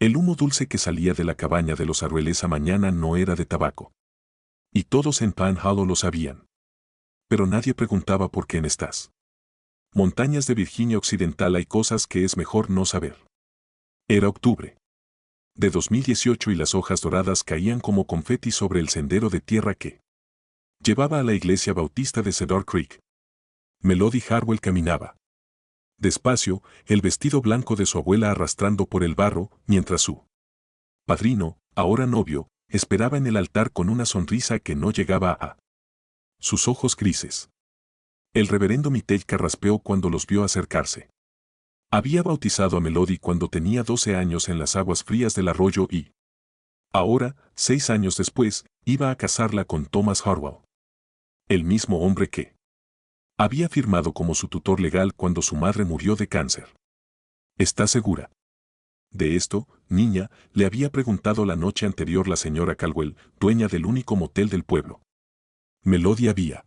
El humo dulce que salía de la cabaña de los Arruel esa mañana no era de tabaco. Y todos en Pan Hollow lo sabían. Pero nadie preguntaba por qué estás. Montañas de Virginia Occidental hay cosas que es mejor no saber. Era octubre de 2018 y las hojas doradas caían como confeti sobre el sendero de tierra que llevaba a la iglesia bautista de Cedar Creek. Melody Harwell caminaba despacio, el vestido blanco de su abuela arrastrando por el barro, mientras su padrino, ahora novio, esperaba en el altar con una sonrisa que no llegaba a sus ojos grises. El reverendo Mittell carraspeó cuando los vio acercarse. Había bautizado a Melody cuando tenía 12 años en las aguas frías del arroyo y ahora, 6 años después, iba a casarla con Thomas Harwell. El mismo hombre que había firmado como su tutor legal cuando su madre murió de cáncer. ¿Está segura de esto, niña?, le había preguntado la noche anterior la señora Caldwell, dueña del único motel del pueblo. Melody había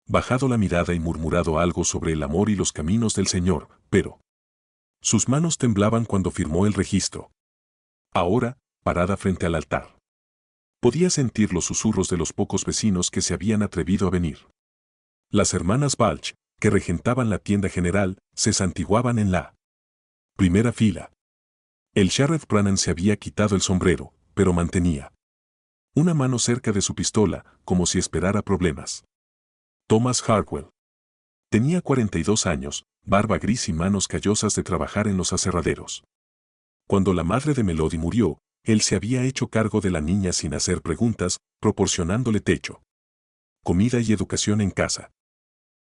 bajado la mirada y murmurado algo sobre el amor y los caminos del Señor, pero sus manos temblaban cuando firmó el registro. Ahora, parada frente al altar, podía sentir los susurros de los pocos vecinos que se habían atrevido a venir. Las hermanas Balch, que regentaban la tienda general, se santiguaban en la primera fila. El sheriff Brannan se había quitado el sombrero, pero mantenía una mano cerca de su pistola, como si esperara problemas. Thomas Harwell tenía 42 años, barba gris y manos callosas de trabajar en los aserraderos. Cuando la madre de Melody murió, él se había hecho cargo de la niña sin hacer preguntas, proporcionándole techo, comida y educación en casa.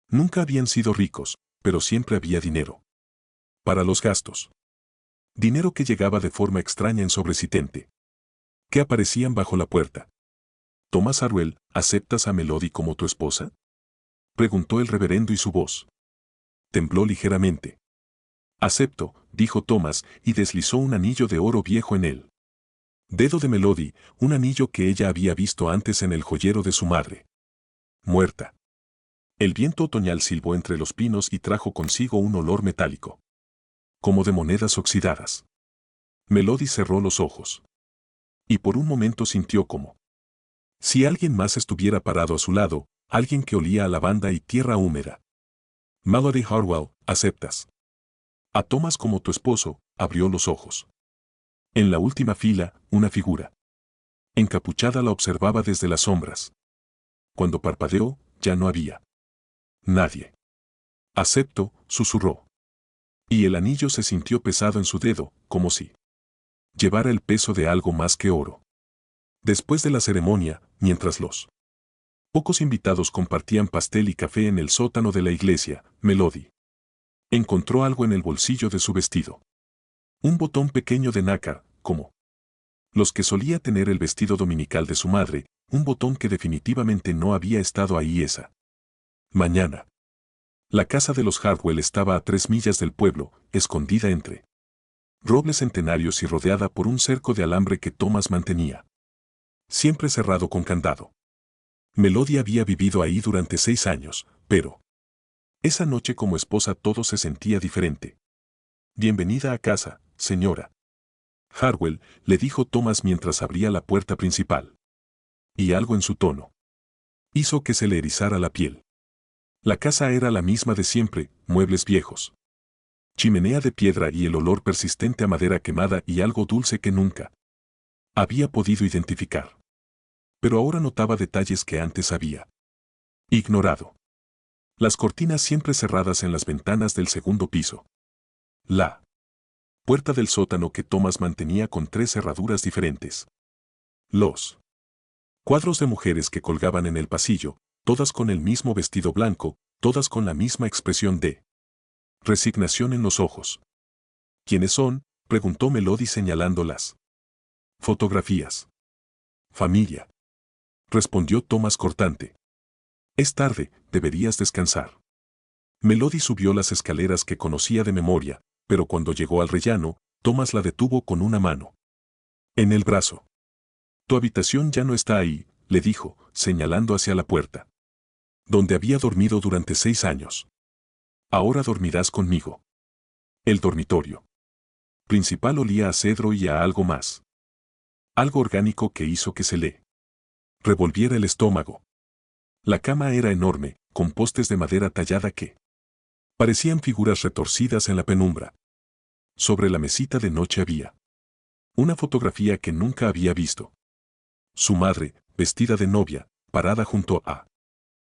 Nunca habían sido ricos, pero siempre había dinero para los gastos. Dinero que llegaba de forma extraña en sobrecitente, que aparecían bajo la puerta. «Thomas Harwell, ¿aceptas a Melody como tu esposa?», preguntó el reverendo y su voz tembló ligeramente. «Acepto», dijo Thomas y deslizó un anillo de oro viejo en el dedo de Melody, un anillo que ella había visto antes en el joyero de su madre muerta. El viento otoñal silbó entre los pinos y trajo consigo un olor metálico, como de monedas oxidadas. Melody cerró los ojos. Y por un momento sintió como si alguien más estuviera parado a su lado, alguien que olía a lavanda y tierra húmeda. «Melody Harwell, ¿aceptas a Thomas como tu esposo?», abrió los ojos. En la última fila, una figura encapuchada la observaba desde las sombras. Cuando parpadeó, ya no había nadie. «Acepto», susurró. Y el anillo se sintió pesado en su dedo, como si llevara el peso de algo más que oro. Después de la ceremonia, mientras los pocos invitados compartían pastel y café en el sótano de la iglesia, Melody encontró algo en el bolsillo de su vestido. Un botón pequeño de nácar, como los que solía tener el vestido dominical de su madre, un botón que definitivamente no había estado ahí esa mañana. La casa de los Harwell estaba a 3 millas del pueblo, escondida entre robles centenarios y rodeada por un cerco de alambre que Thomas mantenía siempre cerrado con candado. Melody había vivido ahí durante 6 años, pero esa noche como esposa todo se sentía diferente. «Bienvenida a casa, señora Harwell», le dijo Thomas mientras abría la puerta principal. Y algo en su tono hizo que se le erizara la piel. La casa era la misma de siempre, muebles viejos, chimenea de piedra y el olor persistente a madera quemada y algo dulce que nunca había podido identificar. Pero ahora notaba detalles que antes había ignorado. Las cortinas siempre cerradas en las ventanas del segundo piso. La puerta del sótano que Thomas mantenía con 3 cerraduras diferentes. Los cuadros de mujeres que colgaban en el pasillo, todas con el mismo vestido blanco, todas con la misma expresión de resignación en los ojos. «¿Quiénes son?», preguntó Melody señalando las fotografías. «Familia», respondió Thomas cortante. «Es tarde, deberías descansar». Melody subió las escaleras que conocía de memoria, pero cuando llegó al rellano, Thomas la detuvo con una mano en el brazo. «Tu habitación ya no está ahí», le dijo, señalando hacia la puerta, «donde había dormido durante 6 años. Ahora dormirás conmigo». «El dormitorio». Principal olía a cedro y a algo más. Algo orgánico que hizo que se le revolviera el estómago. La cama era enorme, con postes de madera tallada que parecían figuras retorcidas en la penumbra. Sobre la mesita de noche había una fotografía que nunca había visto. Su madre, vestida de novia, parada junto a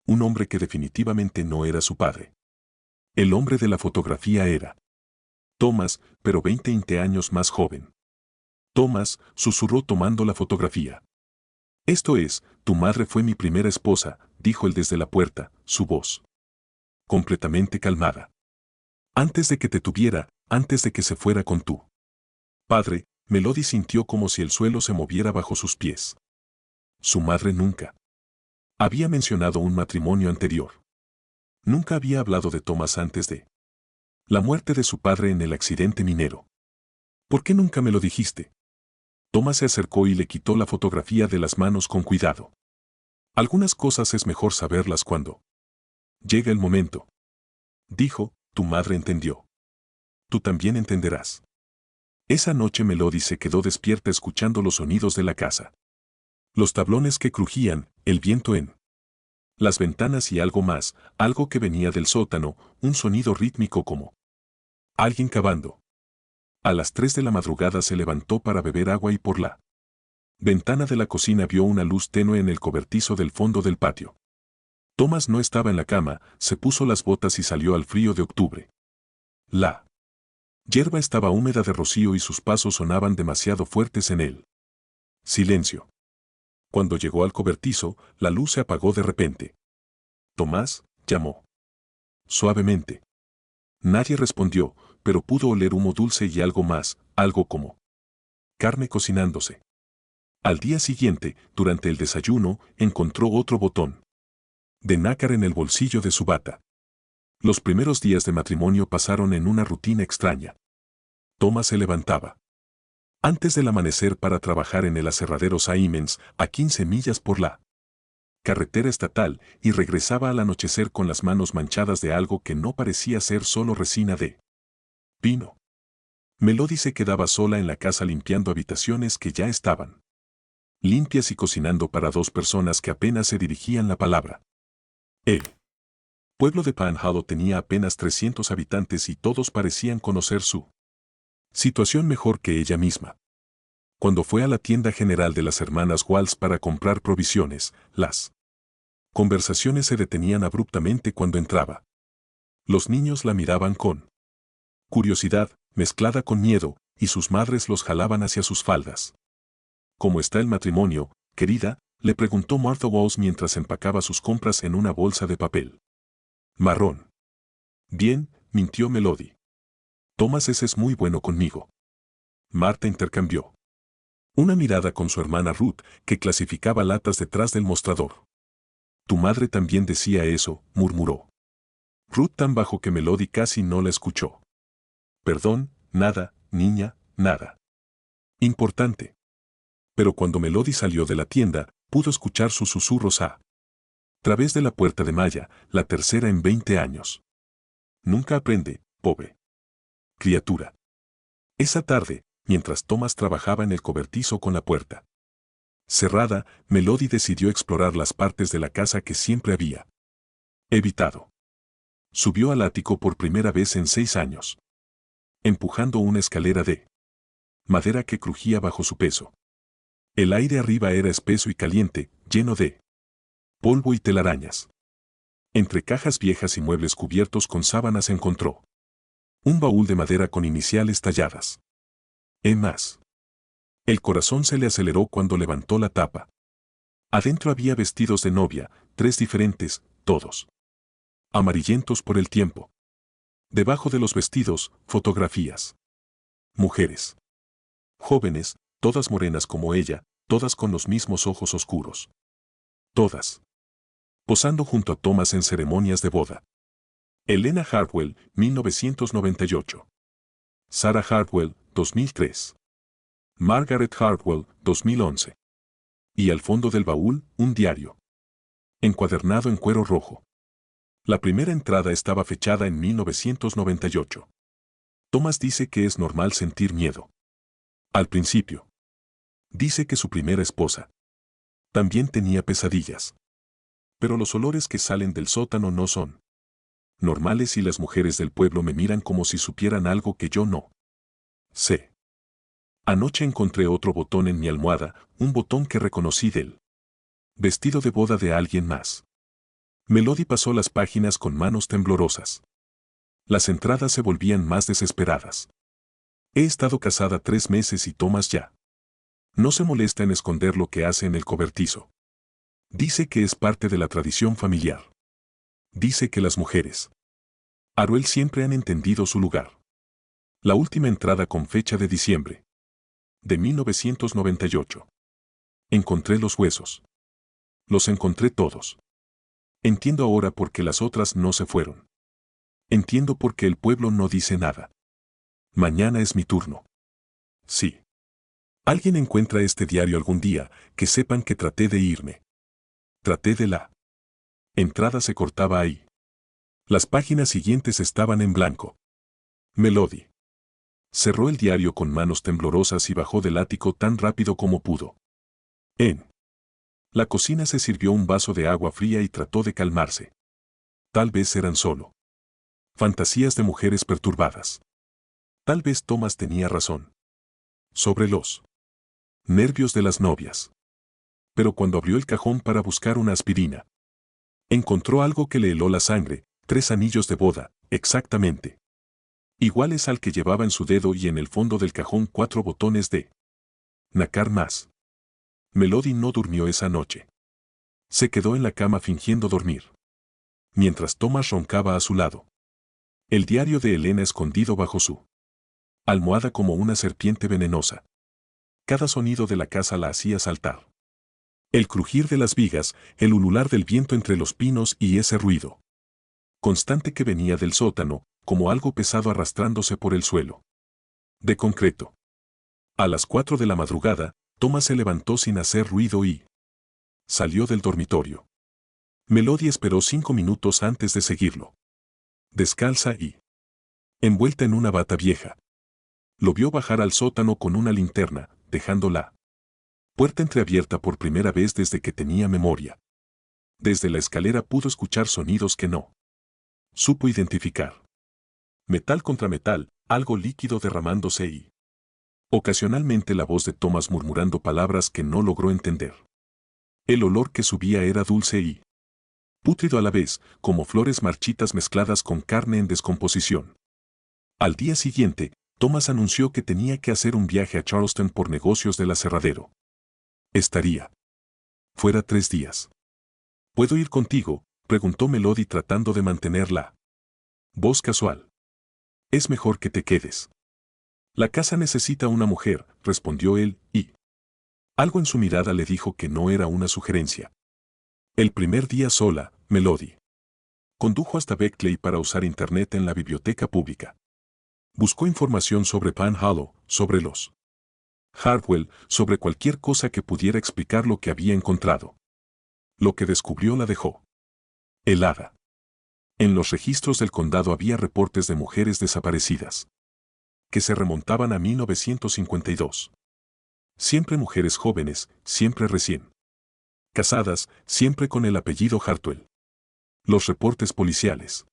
un hombre que definitivamente no era su padre. El hombre de la fotografía era Thomas, pero 20 años más joven. Thomas, susurró tomando la fotografía. Esto es, tu madre fue mi primera esposa, dijo él desde la puerta, su voz completamente calmada. Antes de que te tuviera, antes de que se fuera con tu padre, Melody sintió como si el suelo se moviera bajo sus pies. Su madre nunca había mencionado un matrimonio anterior. Nunca había hablado de Thomas antes de la muerte de su padre en el accidente minero. ¿Por qué nunca me lo dijiste? Thomas se acercó y le quitó la fotografía de las manos con cuidado. Algunas cosas es mejor saberlas cuando llega el momento. Dijo, tu madre entendió. Tú también entenderás. Esa noche Melody se quedó despierta escuchando los sonidos de la casa. Los tablones que crujían, el viento en las ventanas y algo más, algo que venía del sótano, un sonido rítmico como alguien cavando. A las 3 de la madrugada se levantó para beber agua y por la ventana de la cocina vio una luz tenue en el cobertizo del fondo del patio. Thomas no estaba en la cama, se puso las botas y salió al frío de octubre. La hierba estaba húmeda de rocío y sus pasos sonaban demasiado fuertes en él. Silencio. Cuando llegó al cobertizo, la luz se apagó de repente. Tomás, llamó. Suavemente. Nadie respondió, pero pudo oler humo dulce y algo más, algo como carne cocinándose. Al día siguiente, durante el desayuno, encontró otro botón de nácar en el bolsillo de su bata. Los primeros días de matrimonio pasaron en una rutina extraña. Thomas se levantaba antes del amanecer para trabajar en el aserradero Siemens, a 15 millas por la carretera estatal, y regresaba al anochecer con las manos manchadas de algo que no parecía ser solo resina de pino. Melody se quedaba sola en la casa limpiando habitaciones que ya estaban limpias y cocinando para 2 personas que apenas se dirigían la palabra. El pueblo de Panhandle tenía apenas 300 habitantes y todos parecían conocer su situación mejor que ella misma. Cuando fue a la tienda general de las hermanas Walsh para comprar provisiones, las conversaciones se detenían abruptamente cuando entraba. Los niños la miraban con curiosidad, mezclada con miedo, y sus madres los jalaban hacia sus faldas. ¿Cómo está el matrimonio, querida?, le preguntó Martha Walsh mientras empacaba sus compras en una bolsa de papel marrón. Bien, mintió Melody. Thomas es muy bueno conmigo. Marta intercambió una mirada con su hermana Ruth, que clasificaba latas detrás del mostrador. Tu madre también decía eso, murmuró Ruth tan bajo que Melody casi no la escuchó. Perdón, nada, niña, nada importante. Pero cuando Melody salió de la tienda, pudo escuchar sus susurros a través de la puerta de malla, la tercera en 20 años. Nunca aprende, pobre criatura. Esa tarde, mientras Thomas trabajaba en el cobertizo con la puerta cerrada, Melody decidió explorar las partes de la casa que siempre había evitado. Subió al ático por primera vez en 6 años, empujando una escalera de madera que crujía bajo su peso. El aire arriba era espeso y caliente, lleno de polvo y telarañas. Entre cajas viejas y muebles cubiertos con sábanas encontró un baúl de madera con iniciales talladas. Más. El corazón se le aceleró cuando levantó la tapa. Adentro había vestidos de novia, 3 diferentes, todos amarillentos por el tiempo. Debajo de los vestidos, fotografías. Mujeres jóvenes, todas morenas como ella, todas con los mismos ojos oscuros. Todas posando junto a Thomas en ceremonias de boda. Elena Hartwell, 1998. Sarah Hartwell, 2003. Margaret Hartwell, 2011. Y al fondo del baúl, un diario encuadernado en cuero rojo. La primera entrada estaba fechada en 1998. Thomas dice que es normal sentir miedo. Al principio. Dice que su primera esposa también tenía pesadillas. Pero los olores que salen del sótano no son normales y las mujeres del pueblo me miran como si supieran algo que yo no sé. Anoche encontré otro botón en mi almohada, un botón que reconocí del vestido de boda de alguien más. Melody pasó las páginas con manos temblorosas. Las entradas se volvían más desesperadas. He estado casada 3 meses y Thomas ya no se molesta en esconder lo que hace en el cobertizo. Dice que es parte de la tradición familiar. Dice que las mujeres Aruel siempre han entendido su lugar. La última entrada con fecha de diciembre de 1998. Encontré los huesos. Los encontré todos. Entiendo ahora por qué las otras no se fueron. Entiendo por qué el pueblo no dice nada. Mañana es mi turno. Sí. Alguien encuentra este diario algún día, que sepan que traté de irme. Traté de la entrada se cortaba ahí. Las páginas siguientes estaban en blanco. Melody cerró el diario con manos temblorosas y bajó del ático tan rápido como pudo. En la cocina se sirvió un vaso de agua fría y trató de calmarse. Tal vez eran solo fantasías de mujeres perturbadas. Tal vez Thomas tenía razón. Sobre los nervios de las novias. Pero cuando abrió el cajón para buscar una aspirina, encontró algo que le heló la sangre, 3 anillos de boda, exactamente iguales al que llevaba en su dedo y en el fondo del cajón 4 botones de nácar más. Melody no durmió esa noche. Se quedó en la cama fingiendo dormir. Mientras Thomas roncaba a su lado. El diario de Elena escondido bajo su almohada como una serpiente venenosa. Cada sonido de la casa la hacía saltar. El crujir de las vigas, el ulular del viento entre los pinos y ese ruido constante que venía del sótano, como algo pesado arrastrándose por el suelo de concreto. A las 4 de la madrugada, Thomas se levantó sin hacer ruido y salió del dormitorio. Melody esperó 5 minutos antes de seguirlo. Descalza y envuelta en una bata vieja. Lo vio bajar al sótano con una linterna, dejando la puerta entreabierta por primera vez desde que tenía memoria. Desde la escalera pudo escuchar sonidos que no supo identificar. Metal contra metal, algo líquido derramándose y ocasionalmente la voz de Thomas murmurando palabras que no logró entender. El olor que subía era dulce y pútrido a la vez, como flores marchitas mezcladas con carne en descomposición. Al día siguiente, Thomas anunció que tenía que hacer un viaje a Charleston por negocios del aserradero. Estaría fuera 3 días. ¿Puedo ir contigo?, preguntó Melody tratando de mantener la voz casual. Es mejor que te quedes. La casa necesita una mujer, respondió él, y algo en su mirada le dijo que no era una sugerencia. El primer día sola, Melody condujo hasta Beckley para usar internet en la biblioteca pública. Buscó información sobre Pan Hollow, sobre los Hartwell, sobre cualquier cosa que pudiera explicar lo que había encontrado. Lo que descubrió la dejó helada. En los registros del condado había reportes de mujeres desaparecidas que se remontaban a 1952. Siempre mujeres jóvenes, siempre recién casadas, siempre con el apellido Hartwell. Los reportes policiales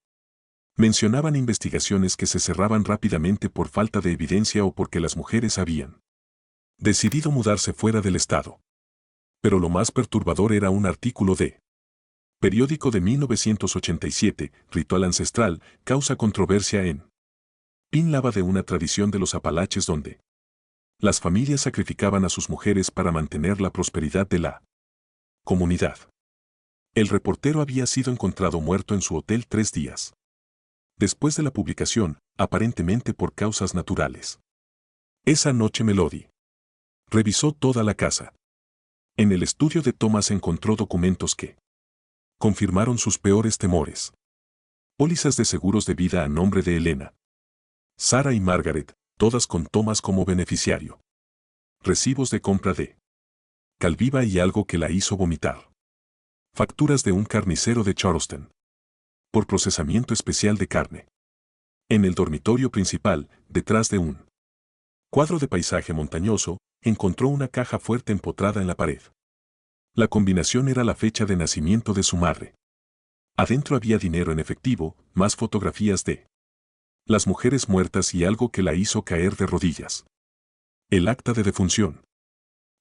mencionaban investigaciones que se cerraban rápidamente por falta de evidencia o porque las mujeres habían decidido mudarse fuera del estado. Pero lo más perturbador era un artículo de periódico de 1987, Ritual Ancestral, causa controversia en Pin Lava, de una tradición de los Apalaches donde las familias sacrificaban a sus mujeres para mantener la prosperidad de la comunidad. El reportero había sido encontrado muerto en su hotel 3 días después de la publicación, aparentemente por causas naturales. Esa noche Melody revisó toda la casa. En el estudio de Thomas encontró documentos que confirmaron sus peores temores. Pólizas de seguros de vida a nombre de Elena, Sara y Margaret, todas con Thomas como beneficiario. Recibos de compra de Calviva y algo que la hizo vomitar. Facturas de un carnicero de Charleston por procesamiento especial de carne. En el dormitorio principal, detrás de un cuadro de paisaje montañoso, encontró una caja fuerte empotrada en la pared. La combinación era la fecha de nacimiento de su madre. Adentro había dinero en efectivo, más fotografías de las mujeres muertas y algo que la hizo caer de rodillas. El acta de defunción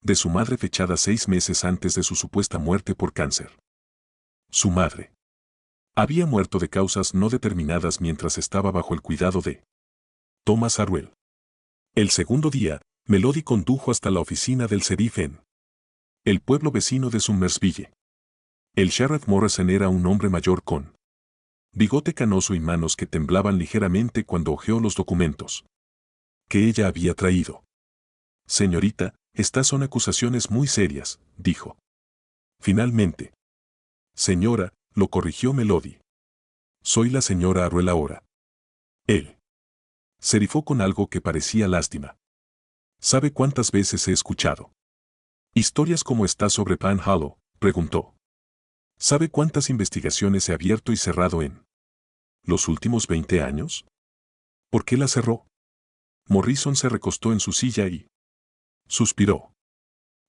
de su madre fechada 6 meses antes de su supuesta muerte por cáncer. Su madre había muerto de causas no determinadas mientras estaba bajo el cuidado de Thomas Arwell. El segundo día, Melody condujo hasta la oficina del sheriff en el pueblo vecino de Somersville. El sheriff Morrison era un hombre mayor con bigote canoso y manos que temblaban ligeramente cuando hojeó los documentos que ella había traído. Señorita, estas son acusaciones muy serias, dijo. Finalmente. Señora, lo corrigió Melody. Soy la señora Arwell ahora. Él se rifó con algo que parecía lástima. ¿Sabe cuántas veces he escuchado historias como esta sobre Pan Hollow? Preguntó. ¿Sabe cuántas investigaciones he abierto y cerrado en los últimos 20 años? ¿Por qué la cerró? Morrison se recostó en su silla y suspiró.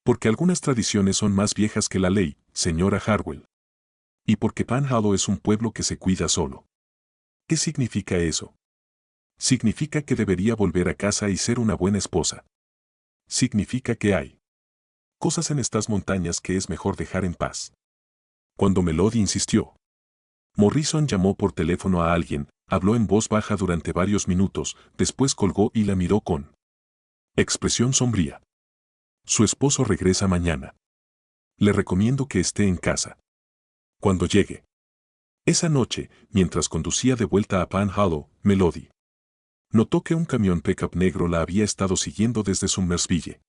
Porque algunas tradiciones son más viejas que la ley, señora Harwell. Y porque Pan Hollow es un pueblo que se cuida solo. ¿Qué significa eso? Significa que debería volver a casa y ser una buena esposa. Significa que hay cosas en estas montañas que es mejor dejar en paz. Cuando Melody insistió, Morrison llamó por teléfono a alguien, habló en voz baja durante varios minutos, después colgó y la miró con expresión sombría. Su esposo regresa mañana. Le recomiendo que esté en casa. Cuando llegue. Esa noche, mientras conducía de vuelta a Pan Hollow, Melody notó que un camión pickup negro la había estado siguiendo desde Somersville.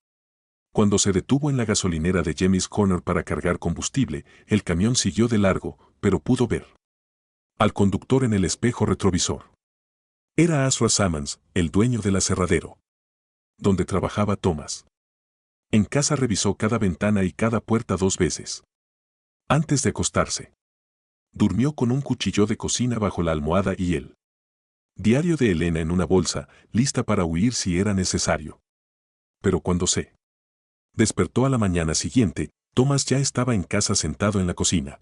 Cuando se detuvo en la gasolinera de Jamie's Corner para cargar combustible, el camión siguió de largo, pero pudo ver al conductor en el espejo retrovisor. Era Ezra Sammons, el dueño del aserradero donde trabajaba Thomas. En casa revisó cada ventana y cada puerta 2 veces. Antes de acostarse, durmió con un cuchillo de cocina bajo la almohada y el diario de Elena en una bolsa, lista para huir si era necesario. Pero cuando se despertó a la mañana siguiente, Thomas ya estaba en casa sentado en la cocina,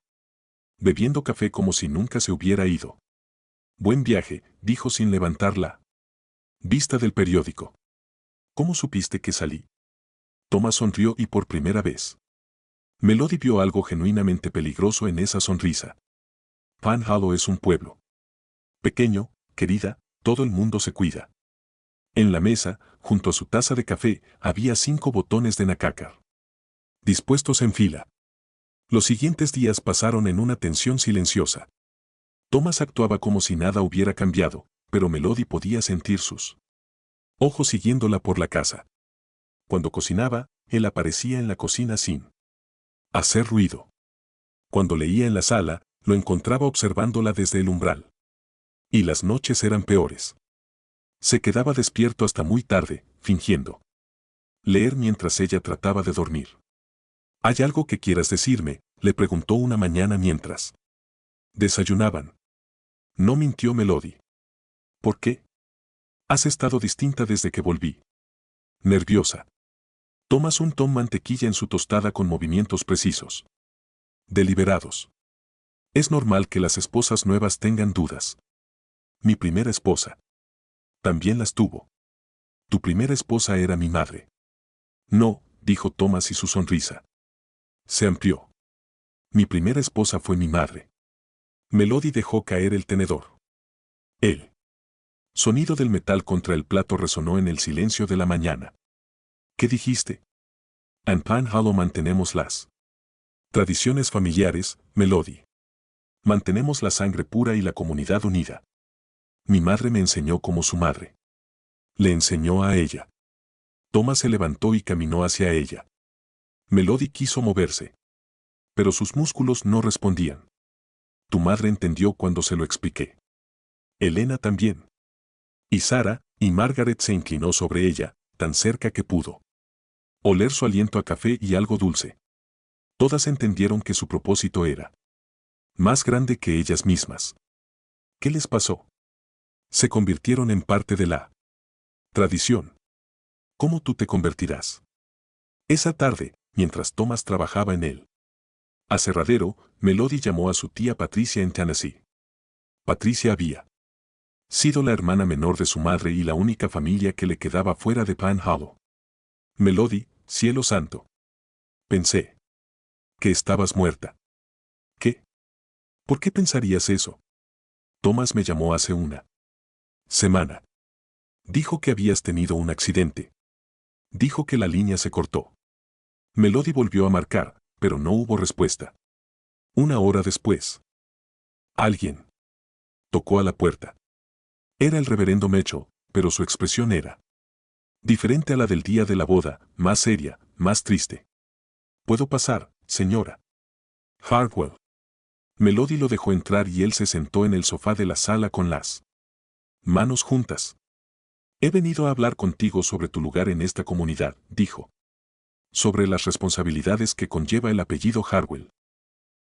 bebiendo café como si nunca se hubiera ido. Buen viaje, dijo sin levantar la vista del periódico. ¿Cómo supiste que salí? Thomas sonrió y por primera vez Melody vio algo genuinamente peligroso en esa sonrisa. Pan Hollow es un pueblo pequeño, querida, todo el mundo se cuida. En la mesa, junto a su taza de café, había 5 botones de nácar dispuestos en fila. Los siguientes días pasaron en una tensión silenciosa. Thomas actuaba como si nada hubiera cambiado, pero Melody podía sentir sus ojos siguiéndola por la casa. Cuando cocinaba, él aparecía en la cocina sin hacer ruido. Cuando leía en la sala, lo encontraba observándola desde el umbral. Y las noches eran peores. Se quedaba despierto hasta muy tarde, fingiendo leer mientras ella trataba de dormir. ¿Hay algo que quieras decirme?, le preguntó una mañana mientras desayunaban. No mintió Melody. ¿Por qué? Has estado distinta desde que volví. Nerviosa. Tomas un ton mantequilla en su tostada con movimientos precisos. Deliberados. Es normal que las esposas nuevas tengan dudas. Mi primera esposa también las tuvo. Tu primera esposa era mi madre. No, dijo Thomas y su sonrisa se amplió. Mi primera esposa fue mi madre. Melody dejó caer el tenedor. El sonido del metal contra el plato resonó en el silencio de la mañana. ¿Qué dijiste? En Pan Hollow mantenemos las tradiciones familiares, Melody. Mantenemos la sangre pura y la comunidad unida. Mi madre me enseñó como su madre le enseñó a ella. Thomas se levantó y caminó hacia ella. Melody quiso moverse, pero sus músculos no respondían. Tu madre entendió cuando se lo expliqué. Elena también. Y Sarah, y Margaret se inclinó sobre ella, tan cerca que pudo oler su aliento a café y algo dulce. Todas entendieron que su propósito era más grande que ellas mismas. ¿Qué les pasó? Se convirtieron en parte de la tradición. ¿Cómo tú te convertirás? Esa tarde, mientras Thomas trabajaba en el aserradero, Melody llamó a su tía Patricia en Tennessee. Patricia había sido la hermana menor de su madre y la única familia que le quedaba fuera de Pan Hollow. Melody, cielo santo. Pensé que estabas muerta. ¿Qué? ¿Por qué pensarías eso? Thomas me llamó hace una semana. Dijo que habías tenido un accidente. Dijo que la línea se cortó. Melody volvió a marcar, pero no hubo respuesta. Una hora después, alguien tocó a la puerta. Era el reverendo Mitchell, pero su expresión era diferente a la del día de la boda, más seria, más triste. ¿Puedo pasar, señora Hartwell? Melody lo dejó entrar y él se sentó en el sofá de la sala con las manos juntas. He venido a hablar contigo sobre tu lugar en esta comunidad, dijo. Sobre las responsabilidades que conlleva el apellido Hartwell.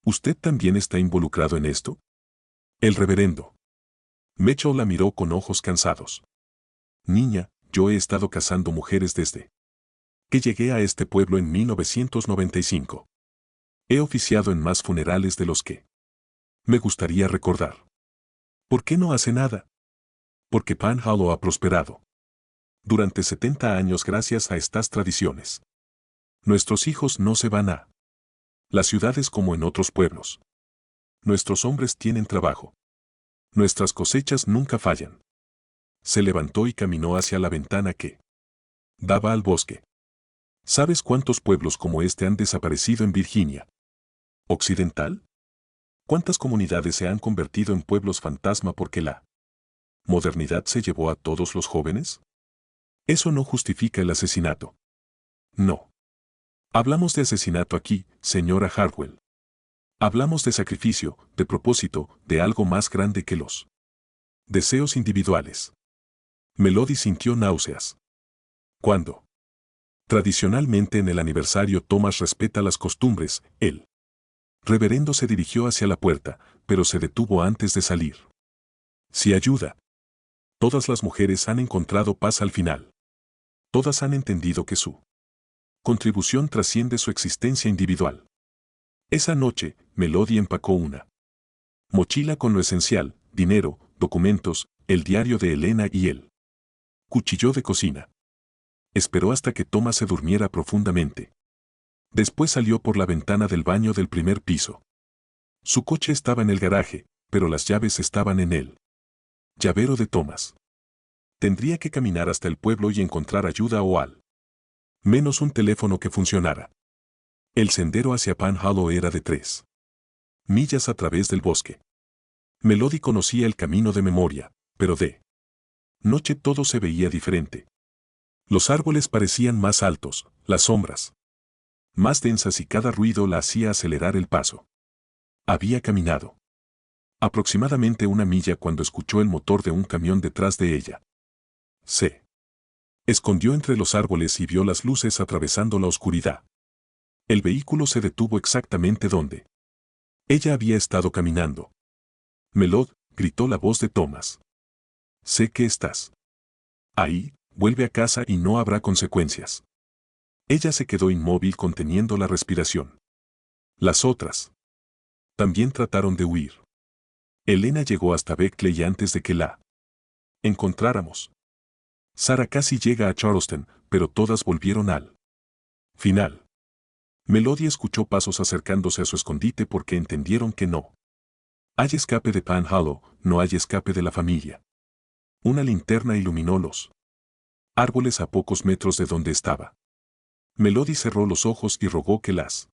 ¿Usted también está involucrado en esto? El reverendo Mitchell la miró con ojos cansados. Niña, yo he estado casando mujeres desde que llegué a este pueblo en 1995. He oficiado en más funerales de los que me gustaría recordar. ¿Por qué no hace nada? Porque Pan Hollow ha prosperado durante 70 años gracias a estas tradiciones. Nuestros hijos no se van a las ciudades como en otros pueblos. Nuestros hombres tienen trabajo. Nuestras cosechas nunca fallan. Se levantó y caminó hacia la ventana que daba al bosque. ¿Sabes cuántos pueblos como este han desaparecido en Virginia Occidental? ¿Cuántas comunidades se han convertido en pueblos fantasma porque la modernidad se llevó a todos los jóvenes? Eso no justifica el asesinato. No. Hablamos de asesinato aquí, señora Hartwell. Hablamos de sacrificio, de propósito, de algo más grande que los deseos individuales. Melody sintió náuseas. ¿Cuándo? Tradicionalmente en el aniversario Thomas respeta las costumbres, el reverendo se dirigió hacia la puerta, pero se detuvo antes de salir. Si ayuda. Todas las mujeres han encontrado paz al final. Todas han entendido que su contribución trasciende su existencia individual. Esa noche, Melody empacó una mochila con lo esencial, dinero, documentos, el diario de Elena y el cuchillo de cocina. Esperó hasta que Thomas se durmiera profundamente. Después salió por la ventana del baño del primer piso. Su coche estaba en el garaje, pero las llaves estaban en el llavero de Thomas. Tendría que caminar hasta el pueblo y encontrar ayuda o al menos un teléfono que funcionara. El sendero hacia Pan Hollow era de 3 millas a través del bosque. Melody conocía el camino de memoria, pero de noche todo se veía diferente. Los árboles parecían más altos, las sombras más densas y cada ruido la hacía acelerar el paso. Había caminado aproximadamente 1 milla cuando escuchó el motor de un camión detrás de ella. Se escondió entre los árboles y vio las luces atravesando la oscuridad. El vehículo se detuvo exactamente donde ella había estado caminando. Melod, gritó la voz de Thomas. Sé que estás ahí, vuelve a casa y no habrá consecuencias. Ella se quedó inmóvil conteniendo la respiración. Las otras también trataron de huir. Elena llegó hasta Beckley antes de que la encontráramos. Sara casi llega a Charleston, pero todas volvieron al final. Melody escuchó pasos acercándose a su escondite porque entendieron que no hay escape de Pan Hollow, no hay escape de la familia. Una linterna iluminó los árboles a pocos metros de donde estaba. Melody cerró los ojos y rogó que las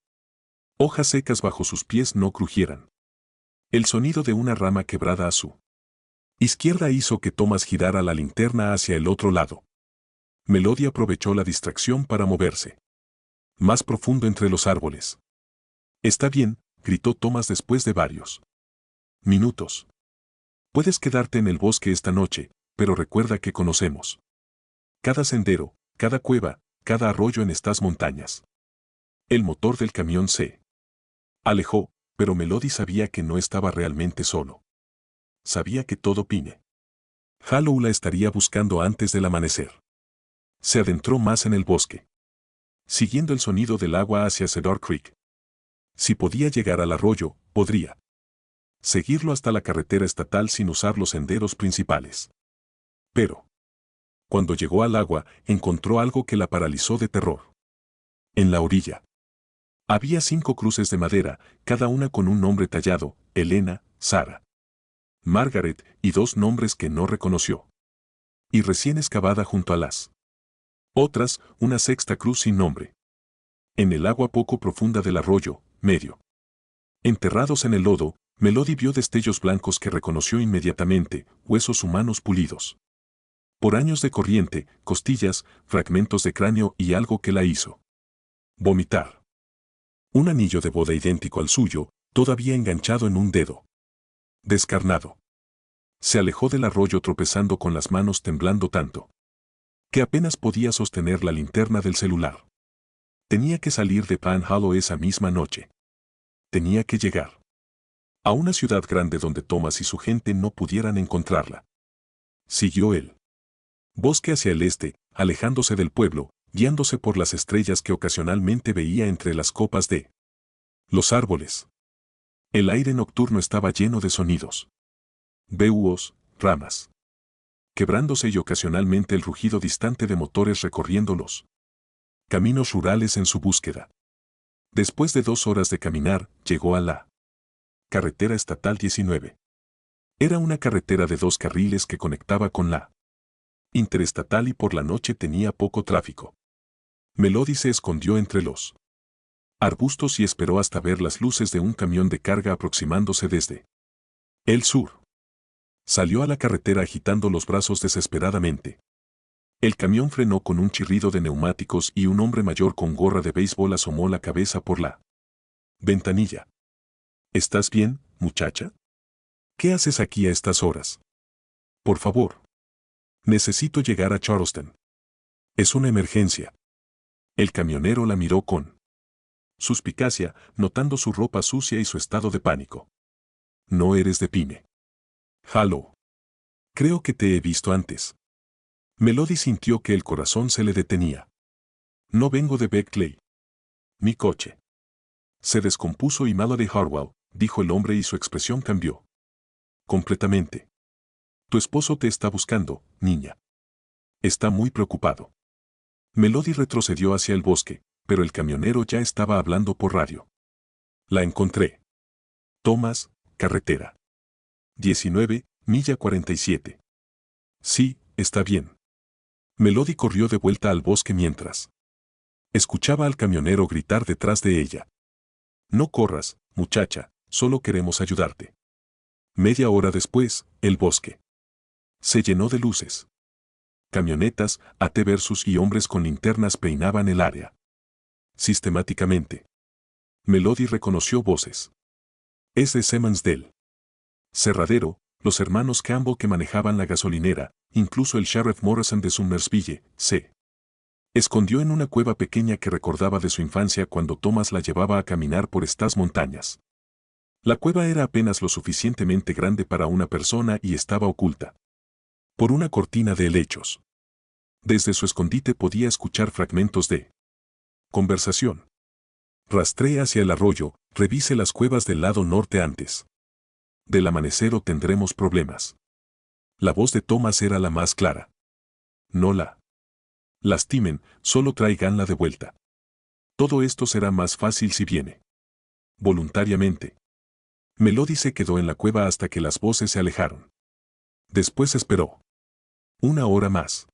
hojas secas bajo sus pies no crujieran. El sonido de una rama quebrada a su izquierda hizo que Thomas girara la linterna hacia el otro lado. Melody aprovechó la distracción para moverse más profundo entre los árboles. Está bien, gritó Thomas después de varios minutos. Puedes quedarte en el bosque esta noche, pero recuerda que conocemos cada sendero, cada cueva, cada arroyo en estas montañas. El motor del camión se alejó, pero Melody sabía que no estaba realmente solo. Sabía que todo Pine Hallow la estaría buscando antes del amanecer. Se adentró más en el bosque, siguiendo el sonido del agua hacia Cedar Creek. Si podía llegar al arroyo, podría seguirlo hasta la carretera estatal sin usar los senderos principales. Pero, cuando llegó al agua, encontró algo que la paralizó de terror. En la orilla había 5 cruces de madera, cada una con un nombre tallado: Elena, Sara, Margaret, y 2 nombres que no reconoció. Y recién excavada junto a las otras, una 6ª cruz sin nombre. En el agua poco profunda del arroyo, medio enterrados en el lodo, Melody vio destellos blancos que reconoció inmediatamente: huesos humanos pulidos por años de corriente, costillas, fragmentos de cráneo y algo que la hizo vomitar. Un anillo de boda idéntico al suyo, todavía enganchado en un dedo. Descarnado. Se alejó del arroyo tropezando con las manos, temblando tanto que apenas podía sostener la linterna del celular. Tenía que salir de Panhandle esa misma noche. Tenía que llegar a una ciudad grande donde Thomas y su gente no pudieran encontrarla. Siguió el bosque hacia el este, alejándose del pueblo, guiándose por las estrellas que ocasionalmente veía entre las copas de los árboles. El aire nocturno estaba lleno de sonidos. Búhos, ramas quebrándose y ocasionalmente el rugido distante de motores recorriendo los caminos rurales en su búsqueda. Después de 2 horas de caminar, llegó a la carretera estatal 19. Era una carretera de 2 carriles que conectaba con la interestatal y por la noche tenía poco tráfico. Melody se escondió entre los arbustos y esperó hasta ver las luces de un camión de carga aproximándose desde el sur. Salió a la carretera agitando los brazos desesperadamente. El camión frenó con un chirrido de neumáticos y un hombre mayor con gorra de béisbol asomó la cabeza por la ventanilla. ¿Estás bien, muchacha? ¿Qué haces aquí a estas horas? Por favor. Necesito llegar a Charleston. Es una emergencia. El camionero la miró con suspicacia, notando su ropa sucia y su estado de pánico. No eres de Pine Hallow. Creo que te he visto antes. Melody sintió que el corazón se le detenía. No vengo de Beckley. Mi coche se descompuso y Melody Harwell, dijo el hombre y su expresión cambió completamente. Tu esposo te está buscando, niña. Está muy preocupado. Melody retrocedió hacia el bosque, pero el camionero ya estaba hablando por radio. La encontré. Thomas, carretera 19, milla 47. Sí, está bien. Melody corrió de vuelta al bosque mientras escuchaba al camionero gritar detrás de ella. No corras, muchacha, solo queremos ayudarte. Media hora después, el bosque se llenó de luces. Camionetas, AT Versus y hombres con linternas peinaban el área. Sistemáticamente. Melody reconoció voces. Es de Simmons del cerradero, los hermanos Campbell que manejaban la gasolinera, incluso el sheriff Morrison de Summersville, se escondió en una cueva pequeña que recordaba de su infancia cuando Thomas la llevaba a caminar por estas montañas. La cueva era apenas lo suficientemente grande para una persona y estaba oculta por una cortina de helechos. Desde su escondite podía escuchar fragmentos de conversación. Rastree hacia el arroyo, revise las cuevas del lado norte antes del amanecer o tendremos problemas. La voz de Thomas era la más clara. No la lastimen, solo tráiganla de vuelta. Todo esto será más fácil si viene voluntariamente. Melody se quedó en la cueva hasta que las voces se alejaron. Después esperó 1 hora más.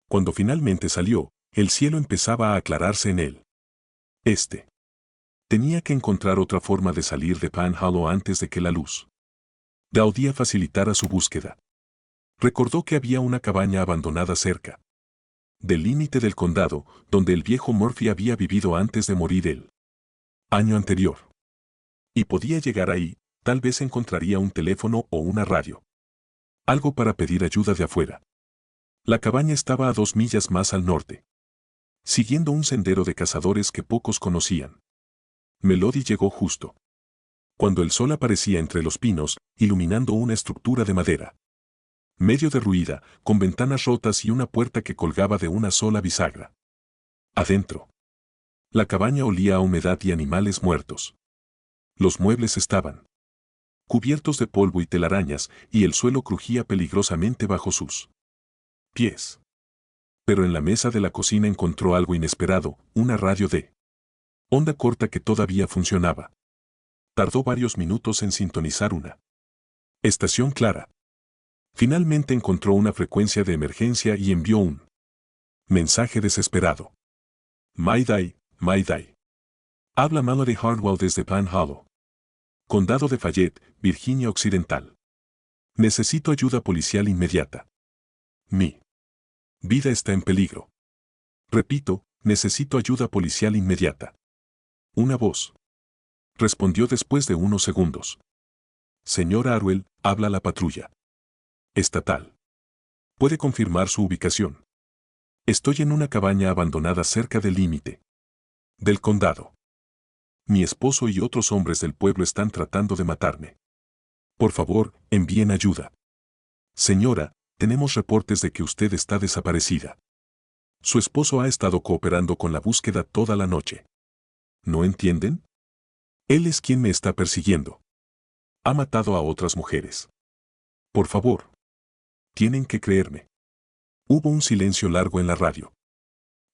Cuando finalmente salió, el cielo empezaba a aclararse en él. Tenía que encontrar otra forma de salir de Panhandle antes de que la luz del día facilitara su búsqueda. Recordó que había una cabaña abandonada cerca del límite del condado, donde el viejo Murphy había vivido antes de morir el año anterior. Y podía llegar ahí, tal vez encontraría un teléfono o una radio. Algo para pedir ayuda de afuera. La cabaña estaba a 2 millas más al norte, siguiendo un sendero de cazadores que pocos conocían. Melody llegó justo cuando el sol aparecía entre los pinos, iluminando una estructura de madera. medio derruida, con ventanas rotas y una puerta que colgaba de una sola bisagra. Adentro. La cabaña olía a humedad y animales muertos. Los muebles estaban cubiertos de polvo y telarañas, y el suelo crujía peligrosamente bajo sus pies. Pero en la mesa de la cocina encontró algo inesperado, una radio de onda corta que todavía funcionaba. Tardó varios minutos en sintonizar una estación clara. Finalmente encontró una frecuencia de emergencia y envió un mensaje desesperado. Mayday, Mayday. Habla Mallory Hardwell desde Pan Hollow, Condado de Fayette, Virginia Occidental. Necesito ayuda policial inmediata. Mi vida está en peligro. Repito, necesito ayuda policial inmediata. Una voz respondió después de unos segundos. Señora Harwell, habla la patrulla estatal. ¿Puede confirmar su ubicación? Estoy en una cabaña abandonada cerca del límite del condado. Mi esposo y otros hombres del pueblo están tratando de matarme. Por favor, envíen ayuda. Señora, tenemos reportes de que usted está desaparecida. Su esposo ha estado cooperando con la búsqueda toda la noche. ¿No entienden? Él es quien me está persiguiendo. Ha matado a otras mujeres. Por favor. Tienen que creerme. Hubo un silencio largo en la radio.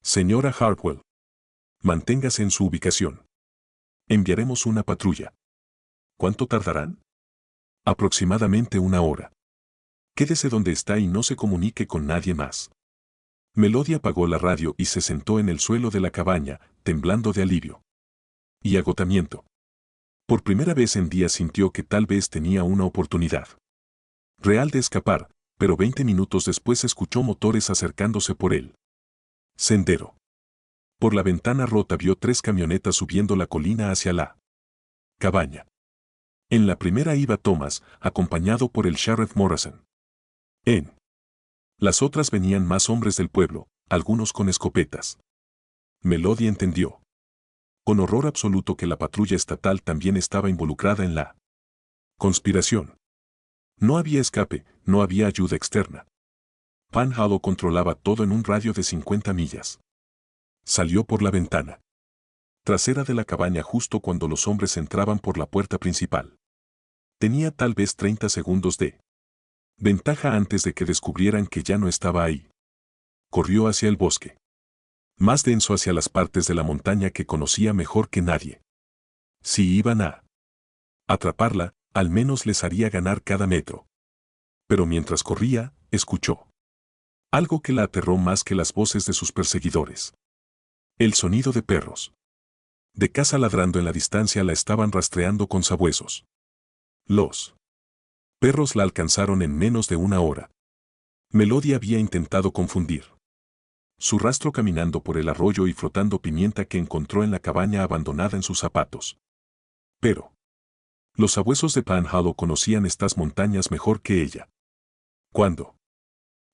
Señora Hartwell. Manténgase en su ubicación. Enviaremos una patrulla. ¿Cuánto tardarán? Aproximadamente 1 hora. Quédese donde está y no se comunique con nadie más. Melody apagó la radio y se sentó en el suelo de la cabaña, temblando de alivio y agotamiento. Por primera vez en días sintió que tal vez tenía una oportunidad real de escapar, pero 20 minutos después escuchó motores acercándose por el sendero. Por la ventana rota vio 3 camionetas subiendo la colina hacia la cabaña. En la primera iba Thomas, acompañado por el sheriff Morrison. En las otras venían más hombres del pueblo, algunos con escopetas. Melody entendió con horror absoluto que la patrulla estatal también estaba involucrada en la conspiración. No había escape, no había ayuda externa. Pan Hollow controlaba todo en un radio de 50 millas. Salió por la ventana trasera de la cabaña justo cuando los hombres entraban por la puerta principal. Tenía tal vez 30 segundos de ventaja antes de que descubrieran que ya no estaba ahí. Corrió hacia el bosque más denso, hacia las partes de la montaña que conocía mejor que nadie. Si iban a atraparla, al menos les haría ganar cada metro. Pero mientras corría, escuchó algo que la aterró más que las voces de sus perseguidores. El sonido de perros de caza ladrando en la distancia la estaban rastreando con sabuesos. Los perros la alcanzaron en menos de 1 hora. Melody había intentado confundir su rastro caminando por el arroyo y frotando pimienta que encontró en la cabaña abandonada en sus zapatos. Pero los sabuesos de Pan Hollow conocían estas montañas mejor que ella. Cuando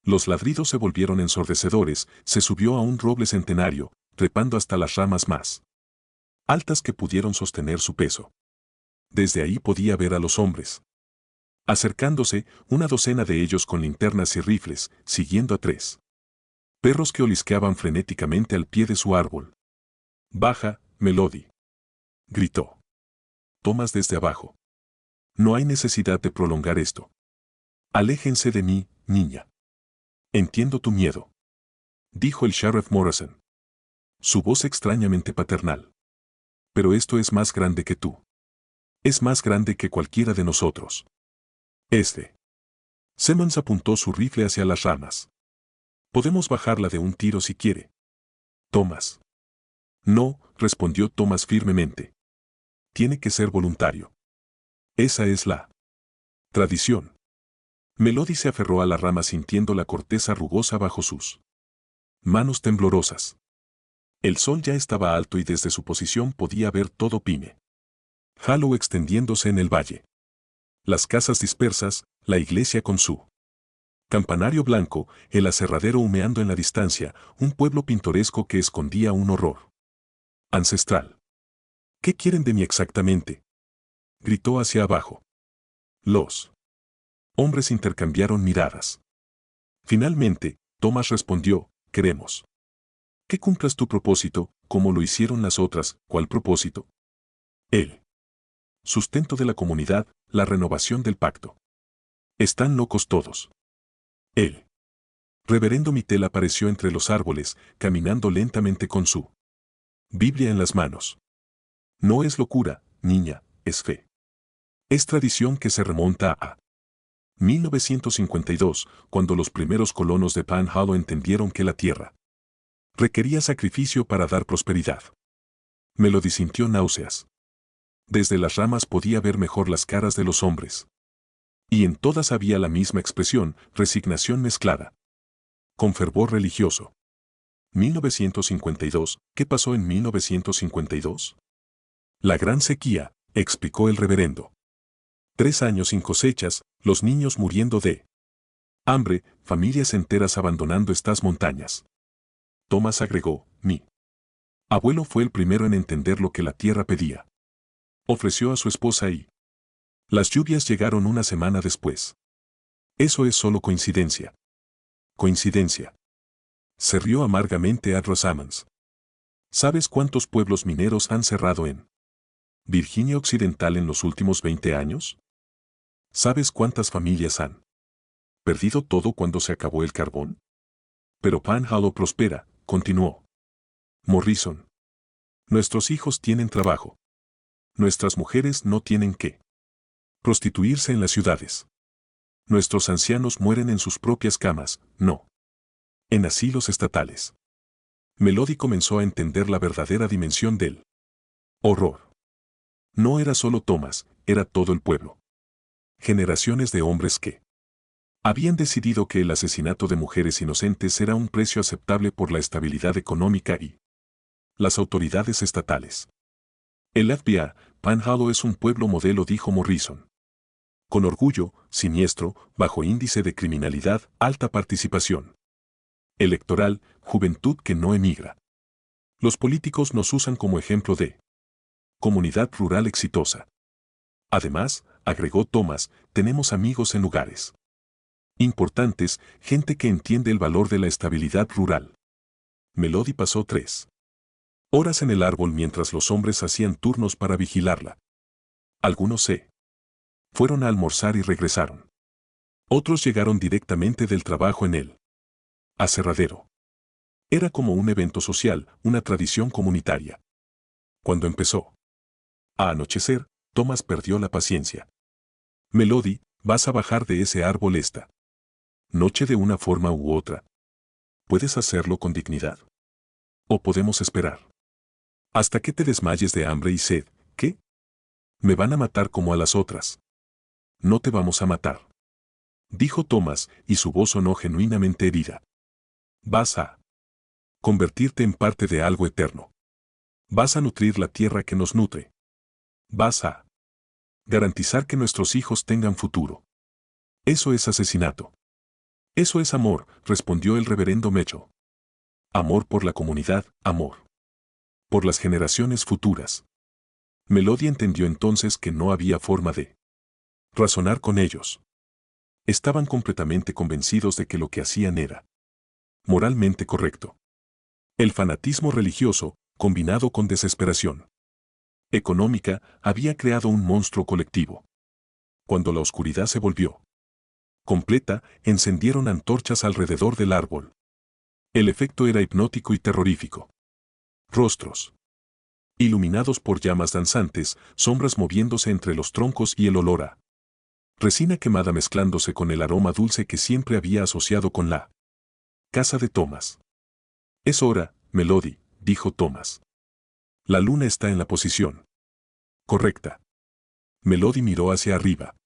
los ladridos se volvieron ensordecedores, se subió a un roble centenario, trepando hasta las ramas más altas que pudieron sostener su peso. Desde ahí podía ver a los hombres acercándose, una docena de ellos con linternas y rifles, siguiendo a 3 perros que olisqueaban frenéticamente al pie de su árbol. «Baja, Melody», gritó Thomas desde abajo. «No hay necesidad de prolongar esto. Aléjense de mí, niña. Entiendo tu miedo», dijo el sheriff Morrison, su voz extrañamente paternal. «Pero esto es más grande que tú. Es más grande que cualquiera de nosotros». Simmons apuntó su rifle hacia las ramas. «Podemos bajarla de un tiro si quiere». «Thomas». «No», respondió Thomas firmemente. «Tiene que ser voluntario. Esa es la tradición». Melody se aferró a la rama sintiendo la corteza rugosa bajo sus manos temblorosas. El sol ya estaba alto y desde su posición podía ver todo Pine Hollow extendiéndose en el valle. Las casas dispersas, la iglesia con su campanario blanco, el aserradero humeando en la distancia, un pueblo pintoresco que escondía un horror ancestral. «¿Qué quieren de mí exactamente?», gritó hacia abajo. Los hombres intercambiaron miradas. Finalmente, Thomas respondió, queremos que cumplas tu propósito, como lo hicieron las otras. ¿Cuál propósito? El sustento de la comunidad, la renovación del pacto. Están locos todos. El reverendo Mittel apareció entre los árboles, caminando lentamente con su Biblia en las manos. No es locura, niña, es fe. Es tradición que se remonta a 1952, cuando los primeros colonos de Pan Hollow entendieron que la tierra requería sacrificio para dar prosperidad. Melody sintió náuseas. Desde las ramas podía ver mejor las caras de los hombres. Y en todas había la misma expresión, resignación mezclada con fervor religioso. 1952, ¿qué pasó en 1952? La gran sequía, explicó el reverendo. 3 años sin cosechas, los niños muriendo de hambre, familias enteras abandonando estas montañas. Thomas agregó, mi abuelo fue el primero en entender lo que la tierra pedía. Ofreció a su esposa y las lluvias llegaron una semana después. Eso es solo coincidencia. Coincidencia. Se rió amargamente Andrew Sammons. ¿Sabes cuántos pueblos mineros han cerrado en Virginia Occidental en los últimos 20 años? ¿Sabes cuántas familias han perdido todo cuando se acabó el carbón? Pero Pan Hollow prospera, continuó Morrison. Nuestros hijos tienen trabajo. Nuestras mujeres no tienen que prostituirse en las ciudades. Nuestros ancianos mueren en sus propias camas, no en asilos estatales. Melody comenzó a entender la verdadera dimensión del horror. No era solo Thomas, era todo el pueblo. Generaciones de hombres que habían decidido que el asesinato de mujeres inocentes era un precio aceptable por la estabilidad económica y las autoridades estatales. El FBI, Pan Hollow es un pueblo modelo, dijo Morrison. Con orgullo, siniestro, bajo índice de criminalidad, alta participación electoral, juventud que no emigra. Los políticos nos usan como ejemplo de comunidad rural exitosa. Además, agregó Thomas, tenemos amigos en lugares importantes, gente que entiende el valor de la estabilidad rural. Melody pasó 3 horas en el árbol mientras los hombres hacían turnos para vigilarla. Algunos se fueron a almorzar y regresaron. Otros llegaron directamente del trabajo en el aserradero. Era como un evento social, una tradición comunitaria. Cuando empezó a anochecer, Thomas perdió la paciencia. Melody, vas a bajar de ese árbol esta noche de una forma u otra. ¿Puedes hacerlo con dignidad? ¿O podemos esperar hasta que te desmayes de hambre y sed? ¿Qué? Me van a matar como a las otras. No te vamos a matar, dijo Thomas, y su voz sonó genuinamente herida. Vas a convertirte en parte de algo eterno. Vas a nutrir la tierra que nos nutre. Vas a garantizar que nuestros hijos tengan futuro. Eso es asesinato. Eso es amor, respondió el reverendo Mecho. Amor por la comunidad, amor por las generaciones futuras. Melody entendió entonces que no había forma de razonar con ellos. Estaban completamente convencidos de que lo que hacían era moralmente correcto. El fanatismo religioso, combinado con desesperación económica, había creado un monstruo colectivo. Cuando la oscuridad se volvió completa, encendieron antorchas alrededor del árbol. El efecto era hipnótico y terrorífico. Rostros iluminados por llamas danzantes, sombras moviéndose entre los troncos y el olor a resina quemada mezclándose con el aroma dulce que siempre había asociado con la casa de Thomas. Es hora, Melody, dijo Thomas. La luna está en la posición correcta. Melody miró hacia arriba.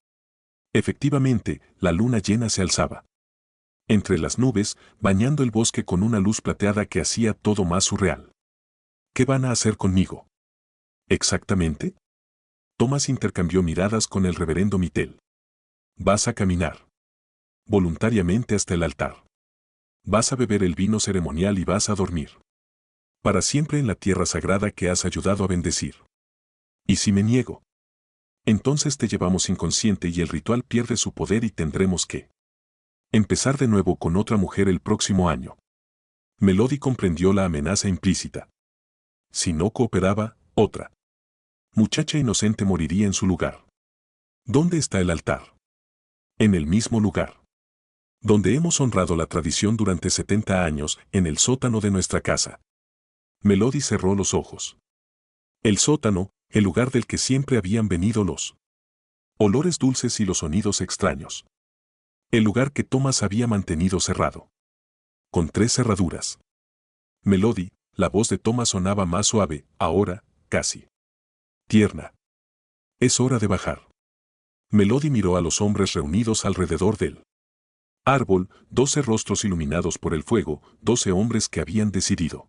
Efectivamente, la luna llena se alzaba entre las nubes, bañando el bosque con una luz plateada que hacía todo más surreal. ¿Qué van a hacer conmigo? ¿Exactamente? Thomas intercambió miradas con el reverendo Mittel. Vas a caminar voluntariamente hasta el altar. Vas a beber el vino ceremonial y vas a dormir para siempre en la tierra sagrada que has ayudado a bendecir. ¿Y si me niego? Entonces te llevamos inconsciente y el ritual pierde su poder y tendremos que Empezar de nuevo con otra mujer el próximo año. Melody comprendió la amenaza implícita. Si no cooperaba, otra muchacha inocente moriría en su lugar. ¿Dónde está el altar? En el mismo lugar donde hemos honrado la tradición durante 70 años, en el sótano de nuestra casa. Melody cerró los ojos. El sótano, el lugar del que siempre habían venido los olores dulces y los sonidos extraños. El lugar que Thomas había mantenido cerrado. Con 3 cerraduras. Melody, la voz de Thomas sonaba más suave, ahora, casi tierna. Es hora de bajar. Melody miró a los hombres reunidos alrededor del árbol, 12 rostros iluminados por el fuego, 12 hombres que habían decidido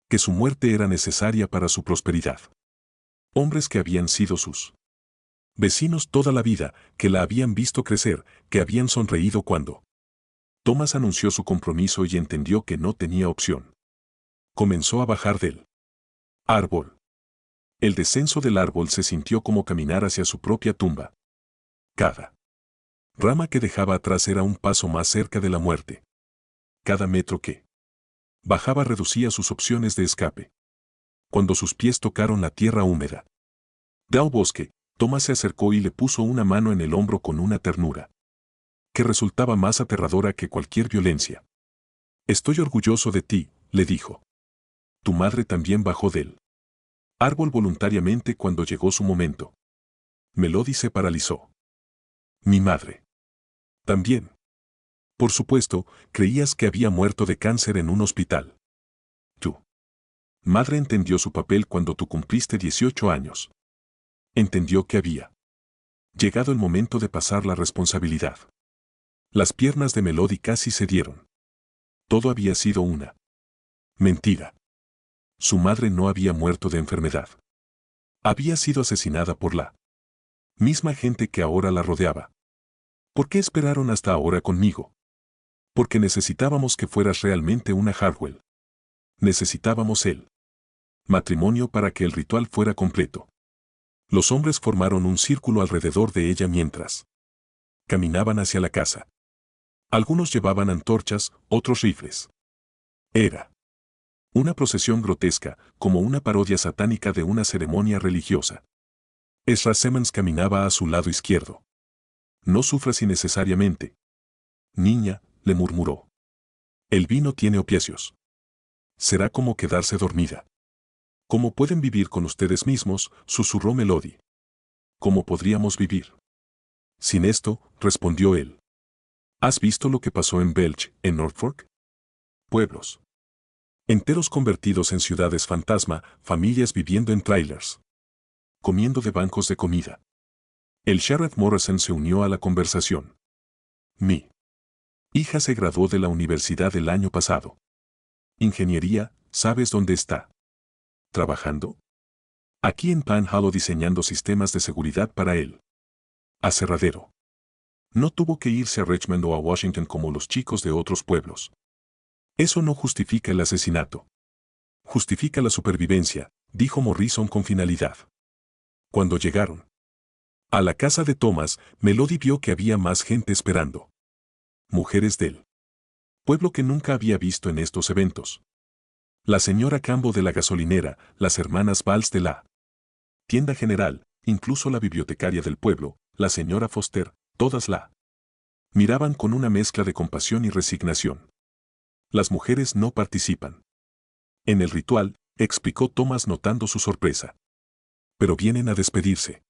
que su muerte era necesaria para su prosperidad. Hombres que habían sido sus vecinos toda la vida, que la habían visto crecer, que habían sonreído cuando Thomas anunció su compromiso y entendió que no tenía opción. Comenzó a bajar del árbol. El descenso del árbol se sintió como caminar hacia su propia tumba. Cada rama que dejaba atrás era un paso más cerca de la muerte. Cada metro que bajaba reducía sus opciones de escape. Cuando sus pies tocaron la tierra húmeda del bosque, Thomas se acercó y le puso una mano en el hombro con una ternura que resultaba más aterradora que cualquier violencia. Estoy orgulloso de ti, le dijo. Tu madre también bajó del árbol voluntariamente cuando llegó su momento. Melody se paralizó. Mi madre. También. Por supuesto, creías que había muerto de cáncer en un hospital. Tu madre entendió su papel cuando tú cumpliste 18 años. Entendió que había llegado el momento de pasar la responsabilidad. Las piernas de Melody casi cedieron. Todo había sido una mentira. Su madre no había muerto de enfermedad. Había sido asesinada por la misma gente que ahora la rodeaba. ¿Por qué esperaron hasta ahora conmigo? Porque necesitábamos que fueras realmente una Hartwell. Necesitábamos el matrimonio para que el ritual fuera completo. Los hombres formaron un círculo alrededor de ella mientras caminaban hacia la casa. Algunos llevaban antorchas, otros rifles. Era una procesión grotesca, como una parodia satánica de una ceremonia religiosa. Ezra Simmons caminaba a su lado izquierdo. No sufras innecesariamente. Niña, le murmuró. El vino tiene opiáceos. Será como quedarse dormida. ¿Cómo pueden vivir con ustedes mismos?, susurró Melody. ¿Cómo podríamos vivir sin esto?, respondió él. ¿Has visto lo que pasó en Belch, en Norfolk? Pueblos enteros convertidos en ciudades fantasma, familias viviendo en trailers, comiendo de bancos de comida. El sheriff Morrison se unió a la conversación. Mi hija se graduó de la universidad el año pasado. Ingeniería, ¿sabes dónde está trabajando? Aquí en Panhandle diseñando sistemas de seguridad para el aserradero. No tuvo que irse a Richmond o a Washington como los chicos de otros pueblos. Eso no justifica el asesinato. Justifica la supervivencia, dijo Morrison con finalidad. Cuando llegaron a la casa de Thomas, Melody vio que había más gente esperando. Mujeres del pueblo que nunca había visto en estos eventos. La señora Campbell de la gasolinera, las hermanas Valls de la tienda general, incluso la bibliotecaria del pueblo, la señora Foster, todas la miraban con una mezcla de compasión y resignación. Las mujeres no participan en el ritual, explicó Thomas notando su sorpresa. Pero vienen a despedirse.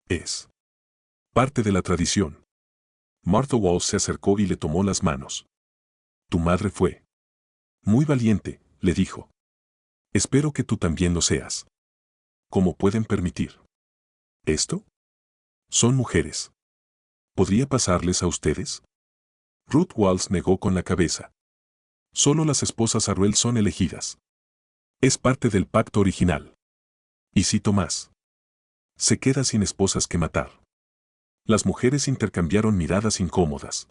Es parte de la tradición. Martha Walsh se acercó y le tomó las manos. Tu madre fue muy valiente, le dijo. Espero que tú también lo seas. ¿Cómo pueden permitir esto? Son mujeres. ¿Podría pasarles a ustedes? Ruth Walsh negó con la cabeza. Solo las esposas Arruel son elegidas. Es parte del pacto original. ¿Y si Tomás se queda sin esposas que matar? Las mujeres intercambiaron miradas incómodas.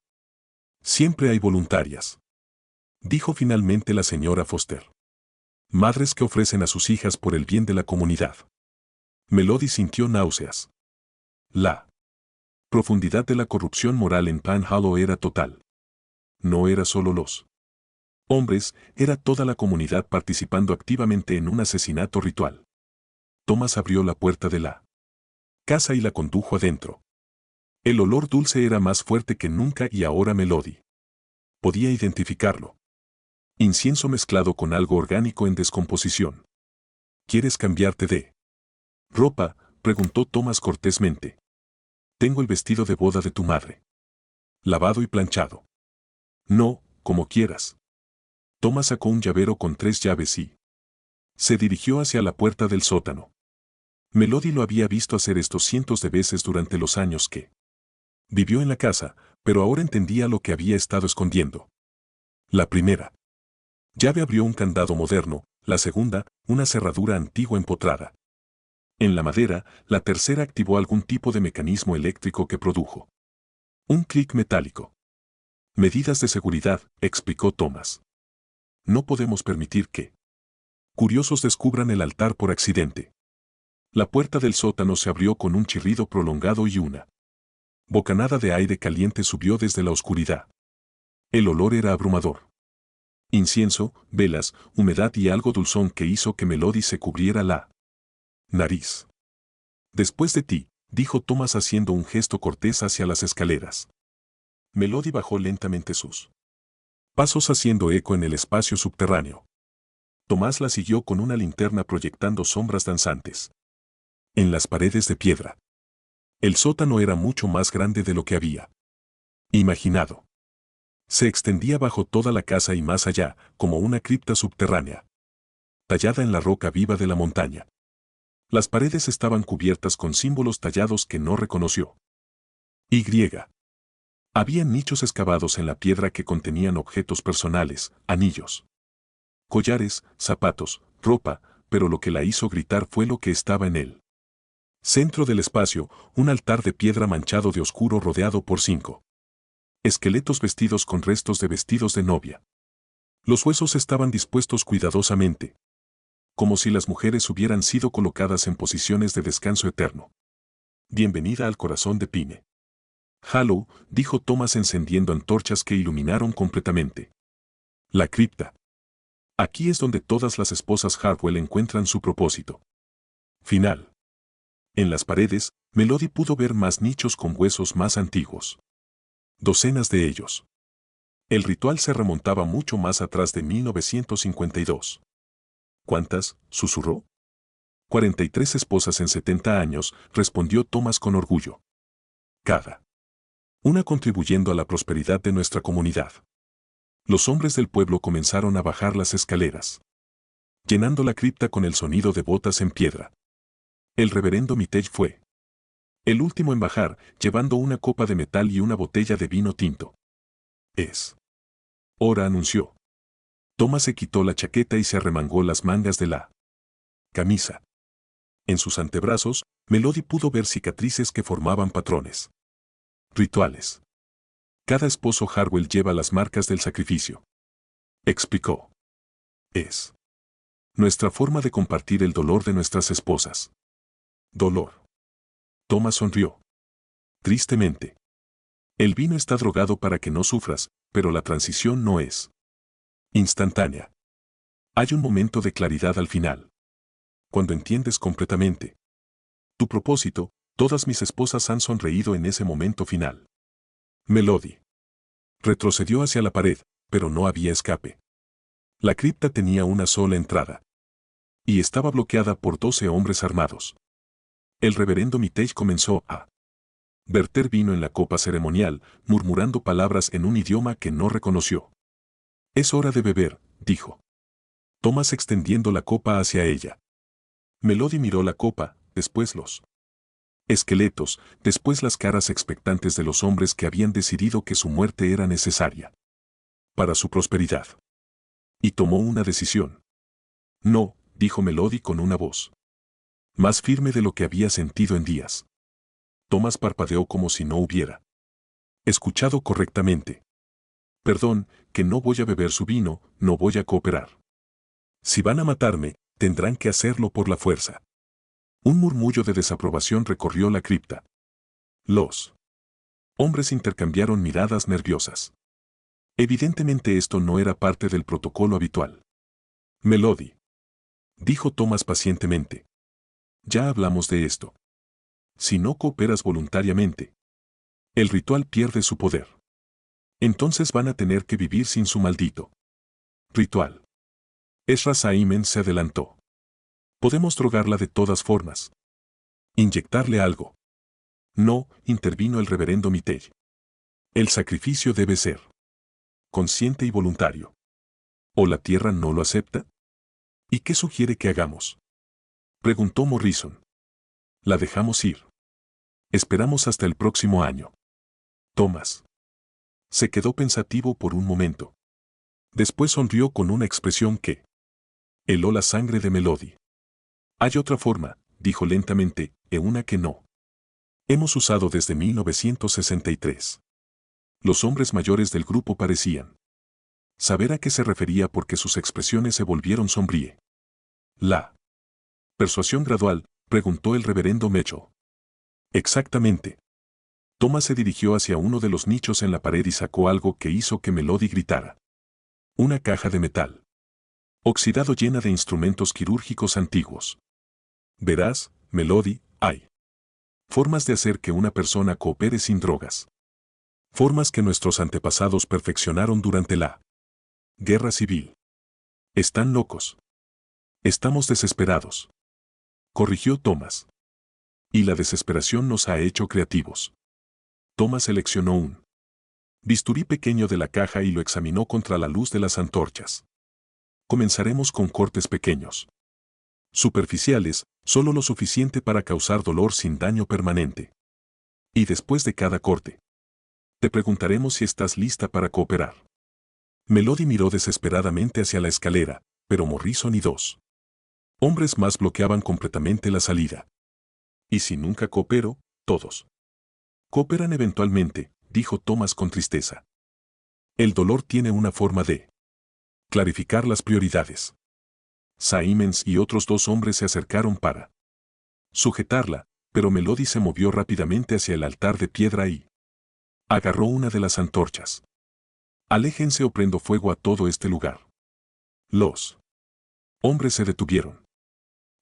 Siempre hay voluntarias, dijo finalmente la señora Foster. Madres que ofrecen a sus hijas por el bien de la comunidad. Melody sintió náuseas. La profundidad de la corrupción moral en Panhandle era total. no era solo los hombres, era toda la comunidad participando activamente en un asesinato ritual. Thomas abrió la puerta de la casa y la condujo adentro. El olor dulce era más fuerte que nunca y ahora Melody podía identificarlo. Incienso mezclado con algo orgánico en descomposición. ¿Quieres cambiarte de ropa?, preguntó Thomas cortésmente. Tengo el vestido de boda de tu madre. Lavado y planchado. No, como quieras. Thomas sacó un llavero con 3 llaves y se dirigió hacia la puerta del sótano. Melody lo había visto hacer esto cientos de veces durante los años que vivió en la casa, pero ahora entendía lo que había estado escondiendo. La primera llave abrió un candado moderno, la segunda, una cerradura antigua empotrada en la madera, la tercera activó algún tipo de mecanismo eléctrico que produjo un clic metálico. Medidas de seguridad, explicó Thomas. No podemos permitir que curiosos descubran el altar por accidente. La puerta del sótano se abrió con un chirrido prolongado y una bocanada de aire caliente subió desde la oscuridad. El olor era abrumador. Incienso, velas, humedad y algo dulzón que hizo que Melody se cubriera la nariz. Después de ti, dijo Thomas haciendo un gesto cortés hacia las escaleras. Melody bajó lentamente sus pasos haciendo eco en el espacio subterráneo. Tomás la siguió con una linterna proyectando sombras danzantes en las paredes de piedra. El sótano era mucho más grande de lo que había imaginado. Se extendía bajo toda la casa y más allá, como una cripta subterránea, tallada en la roca viva de la montaña. Las paredes estaban cubiertas con símbolos tallados que no reconoció. Y. Había nichos excavados en la piedra que contenían objetos personales, anillos, collares, zapatos, ropa, pero lo que la hizo gritar fue lo que estaba en él. Centro del espacio, un altar de piedra manchado de oscuro rodeado por 5 esqueletos vestidos con restos de vestidos de novia. Los huesos estaban dispuestos cuidadosamente, como si las mujeres hubieran sido colocadas en posiciones de descanso eterno. Bienvenida al corazón de Pine Hollow, dijo Thomas encendiendo antorchas que iluminaron completamente la cripta. Aquí es donde todas las esposas Hartwell encuentran su propósito final. En las paredes, Melody pudo ver más nichos con huesos más antiguos. Docenas de ellos. El ritual se remontaba mucho más atrás de 1952. ¿Cuántas?, susurró. 43 esposas en 70 años, respondió Thomas con orgullo. Cada una contribuyendo a la prosperidad de nuestra comunidad. Los hombres del pueblo comenzaron a bajar las escaleras, llenando la cripta con el sonido de botas en piedra. El reverendo Mittell fue el último en bajar, llevando una copa de metal y una botella de vino tinto. Es hora, anunció. Thomas se quitó la chaqueta y se arremangó las mangas de la camisa. En sus antebrazos, Melody pudo ver cicatrices que formaban patrones rituales. Cada esposo Hartwell lleva las marcas del sacrificio, explicó. Es nuestra forma de compartir el dolor de nuestras esposas. Dolor. Thomas sonrió. Tristemente. El vino está drogado para que no sufras, pero la transición no es instantánea. Hay un momento de claridad al final. Cuando entiendes completamente tu propósito, todas mis esposas han sonreído en ese momento final. Melody retrocedió hacia la pared, pero no había escape. La cripta tenía una sola entrada. Y estaba bloqueada por 12 hombres armados. El reverendo Mittell comenzó a verter vino en la copa ceremonial, murmurando palabras en un idioma que no reconoció. Es hora de beber, dijo. Thomas extendiendo la copa hacia ella. Melody miró la copa, después los esqueletos, después las caras expectantes de los hombres que habían decidido que su muerte era necesaria para su prosperidad. Y tomó una decisión. No, dijo Melody con una voz más firme de lo que había sentido en días. Thomas parpadeó como si no hubiera escuchado correctamente. Perdón, que no voy a beber su vino, no voy a cooperar. Si van a matarme, tendrán que hacerlo por la fuerza. Un murmullo de desaprobación recorrió la cripta. Los hombres intercambiaron miradas nerviosas. Evidentemente esto no era parte del protocolo habitual. Melody, dijo Thomas pacientemente. Ya hablamos de esto. Si no cooperas voluntariamente, el ritual pierde su poder. Entonces van a tener que vivir sin su maldito ritual. Ezra Simon se adelantó. Podemos drogarla de todas formas. Inyectarle algo. No, intervino el reverendo Mittell. El sacrificio debe ser consciente y voluntario. ¿O la tierra no lo acepta? ¿Y qué sugiere que hagamos? Preguntó Morrison. La dejamos ir. Esperamos hasta el próximo año. Thomas se quedó pensativo por un momento. Después sonrió con una expresión que heló la sangre de Melody. Hay otra forma, dijo lentamente, una que no hemos usado desde 1963. Los hombres mayores del grupo parecían saber a qué se refería porque sus expresiones se volvieron sombríe. ¿La persuasión gradual?, preguntó el reverendo Mitchell. Exactamente. Thomas se dirigió hacia uno de los nichos en la pared y sacó algo que hizo que Melody gritara. Una caja de metal oxidado llena de instrumentos quirúrgicos antiguos. Verás, Melody, hay formas de hacer que una persona coopere sin drogas. Formas que nuestros antepasados perfeccionaron durante la guerra civil. Están locos. Estamos desesperados. Corrigió Thomas. Y la desesperación nos ha hecho creativos. Thomas seleccionó un bisturí pequeño de la caja y lo examinó contra la luz de las antorchas. Comenzaremos con cortes pequeños. Superficiales, solo lo suficiente para causar dolor sin daño permanente. Y después de cada corte, te preguntaremos si estás lista para cooperar. Melody miró desesperadamente hacia la escalera, pero Morrison y dos hombres más bloqueaban completamente la salida. ¿Y si nunca coopero? Todos cooperan eventualmente, dijo Thomas con tristeza. El dolor tiene una forma de clarificar las prioridades. Siemens y otros dos hombres se acercaron para sujetarla, pero Melody se movió rápidamente hacia el altar de piedra y agarró una de las antorchas. Aléjense o prendo fuego a todo este lugar. Los hombres se detuvieron.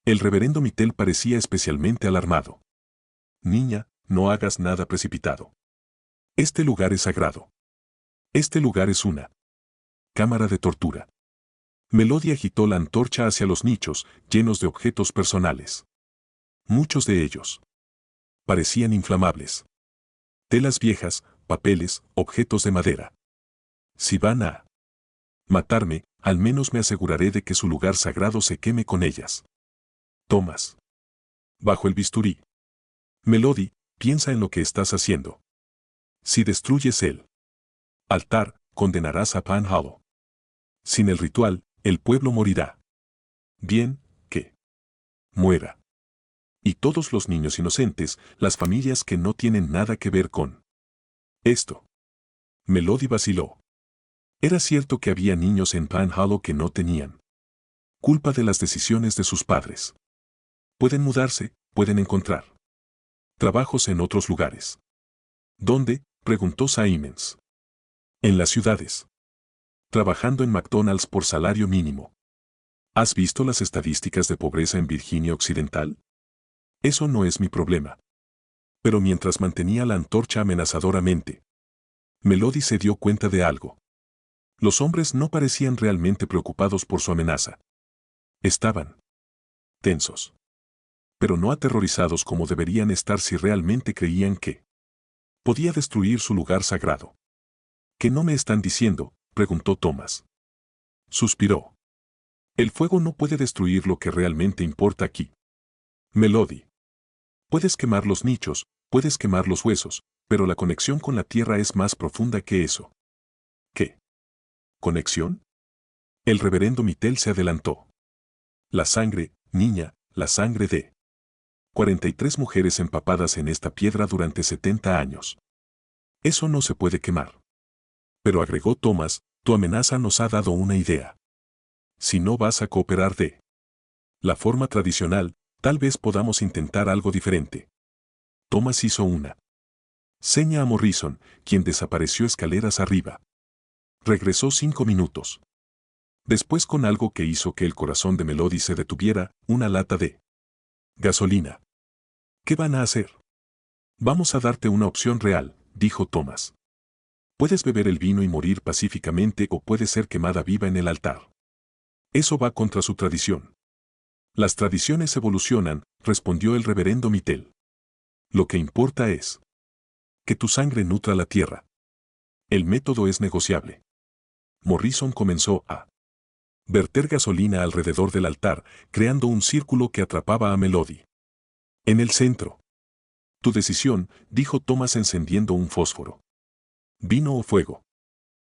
El reverendo Mittell parecía especialmente alarmado. Niña, no hagas nada precipitado. Este lugar es sagrado. Este lugar es una cámara de tortura. Melody agitó la antorcha hacia los nichos, llenos de objetos personales. Muchos de ellos parecían inflamables. Telas viejas, papeles, objetos de madera. Si van a matarme, al menos me aseguraré de que su lugar sagrado se queme con ellas. Thomas. Bajo el bisturí. Melody, piensa en lo que estás haciendo. Si destruyes el altar, condenarás a Pan Hollow. Sin el ritual, el pueblo morirá. Bien, que muera. Y todos los niños inocentes, las familias que no tienen nada que ver con esto. Melody vaciló. Era cierto que había niños en Pan Hollow que no tenían culpa de las decisiones de sus padres. Pueden mudarse, pueden encontrar trabajos en otros lugares. ¿Dónde?, preguntó Siemens. En las ciudades. Trabajando en McDonald's por salario mínimo. ¿Has visto las estadísticas de pobreza en Virginia Occidental? Eso no es mi problema. Pero mientras mantenía la antorcha amenazadoramente, Melody se dio cuenta de algo. Los hombres no parecían realmente preocupados por su amenaza. Estaban tensos. Pero no aterrorizados como deberían estar si realmente creían que podía destruir su lugar sagrado. ¿Qué no me están diciendo?, preguntó Thomas. Suspiró. El fuego no puede destruir lo que realmente importa aquí. Melody. Puedes quemar los nichos, puedes quemar los huesos, pero la conexión con la tierra es más profunda que eso. ¿Qué conexión? El reverendo Mittell se adelantó. La sangre, niña, la sangre de 43 mujeres empapadas en esta piedra durante 70 años. Eso no se puede quemar. Pero agregó Thomas, tu amenaza nos ha dado una idea. Si no vas a cooperar de la forma tradicional, tal vez podamos intentar algo diferente. Thomas hizo una seña a Morrison, quien desapareció escaleras arriba. Regresó 5 minutos. Después con algo que hizo que el corazón de Melody se detuviera, una lata de gasolina. ¿Qué van a hacer? Vamos a darte una opción real, dijo Thomas. Puedes beber el vino y morir pacíficamente o puedes ser quemada viva en el altar. Eso va contra su tradición. Las tradiciones evolucionan, respondió el reverendo Mittel. Lo que importa es que tu sangre nutra la tierra. El método es negociable. Morrison comenzó a verter gasolina alrededor del altar, creando un círculo que atrapaba a Melody. En el centro. Tu decisión, dijo Thomas encendiendo un fósforo. ¿Vino o fuego?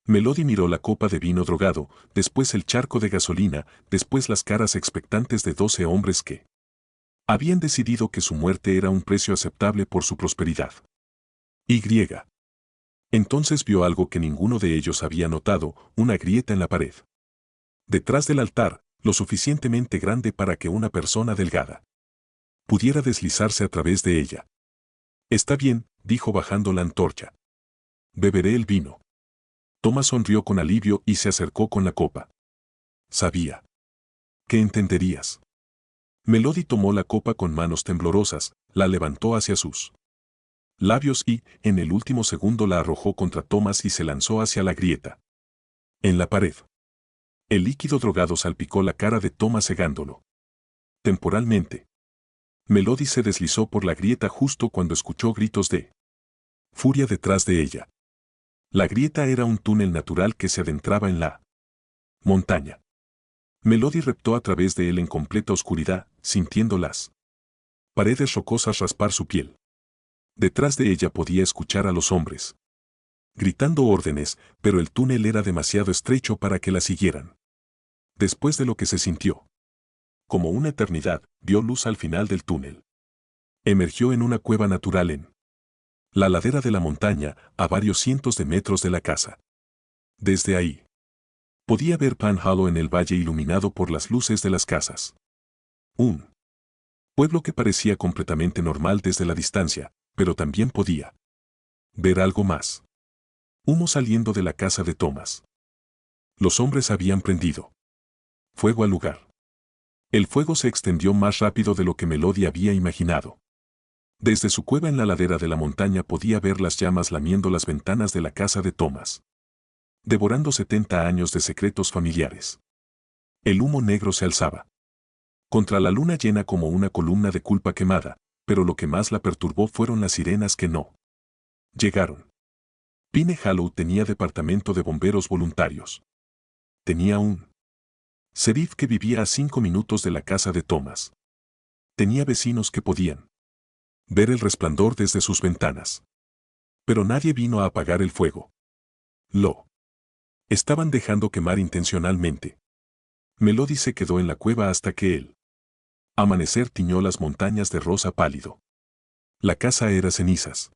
Melody miró la copa de vino drogado, después el charco de gasolina, después las caras expectantes de 12 hombres que habían decidido que su muerte era un precio aceptable por su prosperidad. Y. Entonces vio algo que ninguno de ellos había notado, una grieta en la pared. Detrás del altar, lo suficientemente grande para que una persona delgada pudiera deslizarse a través de ella. Está bien, dijo bajando la antorcha. Beberé el vino. Thomas sonrió con alivio y se acercó con la copa. Sabía que entenderías. Melody tomó la copa con manos temblorosas, la levantó hacia sus labios y, en el último segundo la arrojó contra Thomas y se lanzó hacia la grieta. En la pared. El líquido drogado salpicó la cara de Thomas cegándolo. Temporalmente. Melody se deslizó por la grieta justo cuando escuchó gritos de furia detrás de ella. La grieta era un túnel natural que se adentraba en la montaña. Melody reptó a través de él en completa oscuridad, sintiendo las paredes rocosas raspar su piel. Detrás de ella podía escuchar a los hombres gritando órdenes, pero el túnel era demasiado estrecho para que la siguieran. Después de lo que se sintió como una eternidad, vio luz al final del túnel. Emergió en una cueva natural en la ladera de la montaña, a varios cientos de metros de la casa. Desde ahí, podía ver Pan Hollow en el valle iluminado por las luces de las casas. Un pueblo que parecía completamente normal desde la distancia, pero también podía ver algo más. Humo saliendo de la casa de Thomas. Los hombres habían prendido fuego al lugar. El fuego se extendió más rápido de lo que Melody había imaginado. Desde su cueva en la ladera de la montaña podía ver las llamas lamiendo las ventanas de la casa de Thomas, devorando 70 años de secretos familiares. El humo negro se alzaba contra la luna llena como una columna de culpa quemada, pero lo que más la perturbó fueron las sirenas que no llegaron. Pine Hollow tenía departamento de bomberos voluntarios. Tenía un sheriff que vivía a 5 minutos de la casa de Thomas. Tenía vecinos que podían ver el resplandor desde sus ventanas. Pero nadie vino a apagar el fuego. Lo estaban dejando quemar intencionalmente. Melody se quedó en la cueva hasta que el amanecer tiñó las montañas de rosa pálido. La casa era cenizas.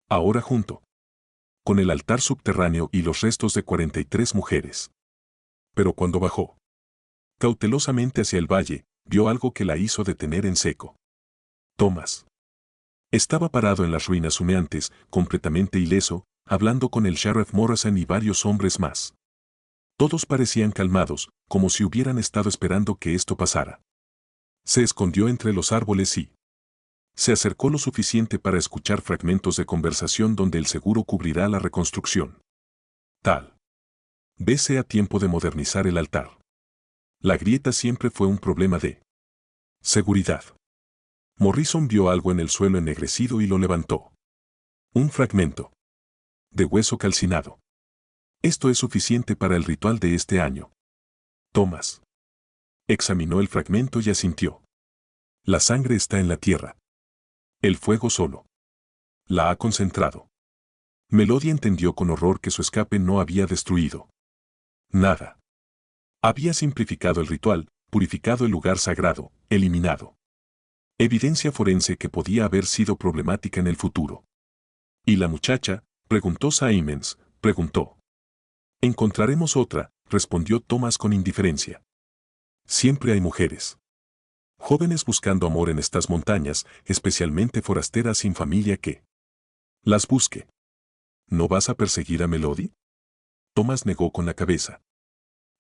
Ahora junto con el altar subterráneo y los restos de 43 mujeres. Pero cuando bajó cautelosamente hacia el valle, vio algo que la hizo detener en seco. Thomas estaba parado en las ruinas humeantes, completamente ileso, hablando con el Sheriff Morrison y varios hombres más. Todos parecían calmados, como si hubieran estado esperando que esto pasara. Se escondió entre los árboles y se acercó lo suficiente para escuchar fragmentos de conversación donde el seguro cubrirá la reconstrucción. Tal vez sea tiempo de modernizar el altar. La grieta siempre fue un problema de seguridad. Morrison vio algo en el suelo ennegrecido y lo levantó. Un fragmento de hueso calcinado. Esto es suficiente para el ritual de este año. Thomas examinó el fragmento y asintió. La sangre está en la tierra. El fuego solo la ha concentrado. Melody entendió con horror que su escape no había destruido nada. Había simplificado el ritual, purificado el lugar sagrado, eliminado evidencia forense que podía haber sido problemática en el futuro. ¿Y la muchacha? Preguntó Siemens, preguntó. Encontraremos otra, respondió Thomas con indiferencia. Siempre hay mujeres jóvenes buscando amor en estas montañas, especialmente forasteras sin familia que las busque. ¿No vas a perseguir a Melody? Thomas negó con la cabeza.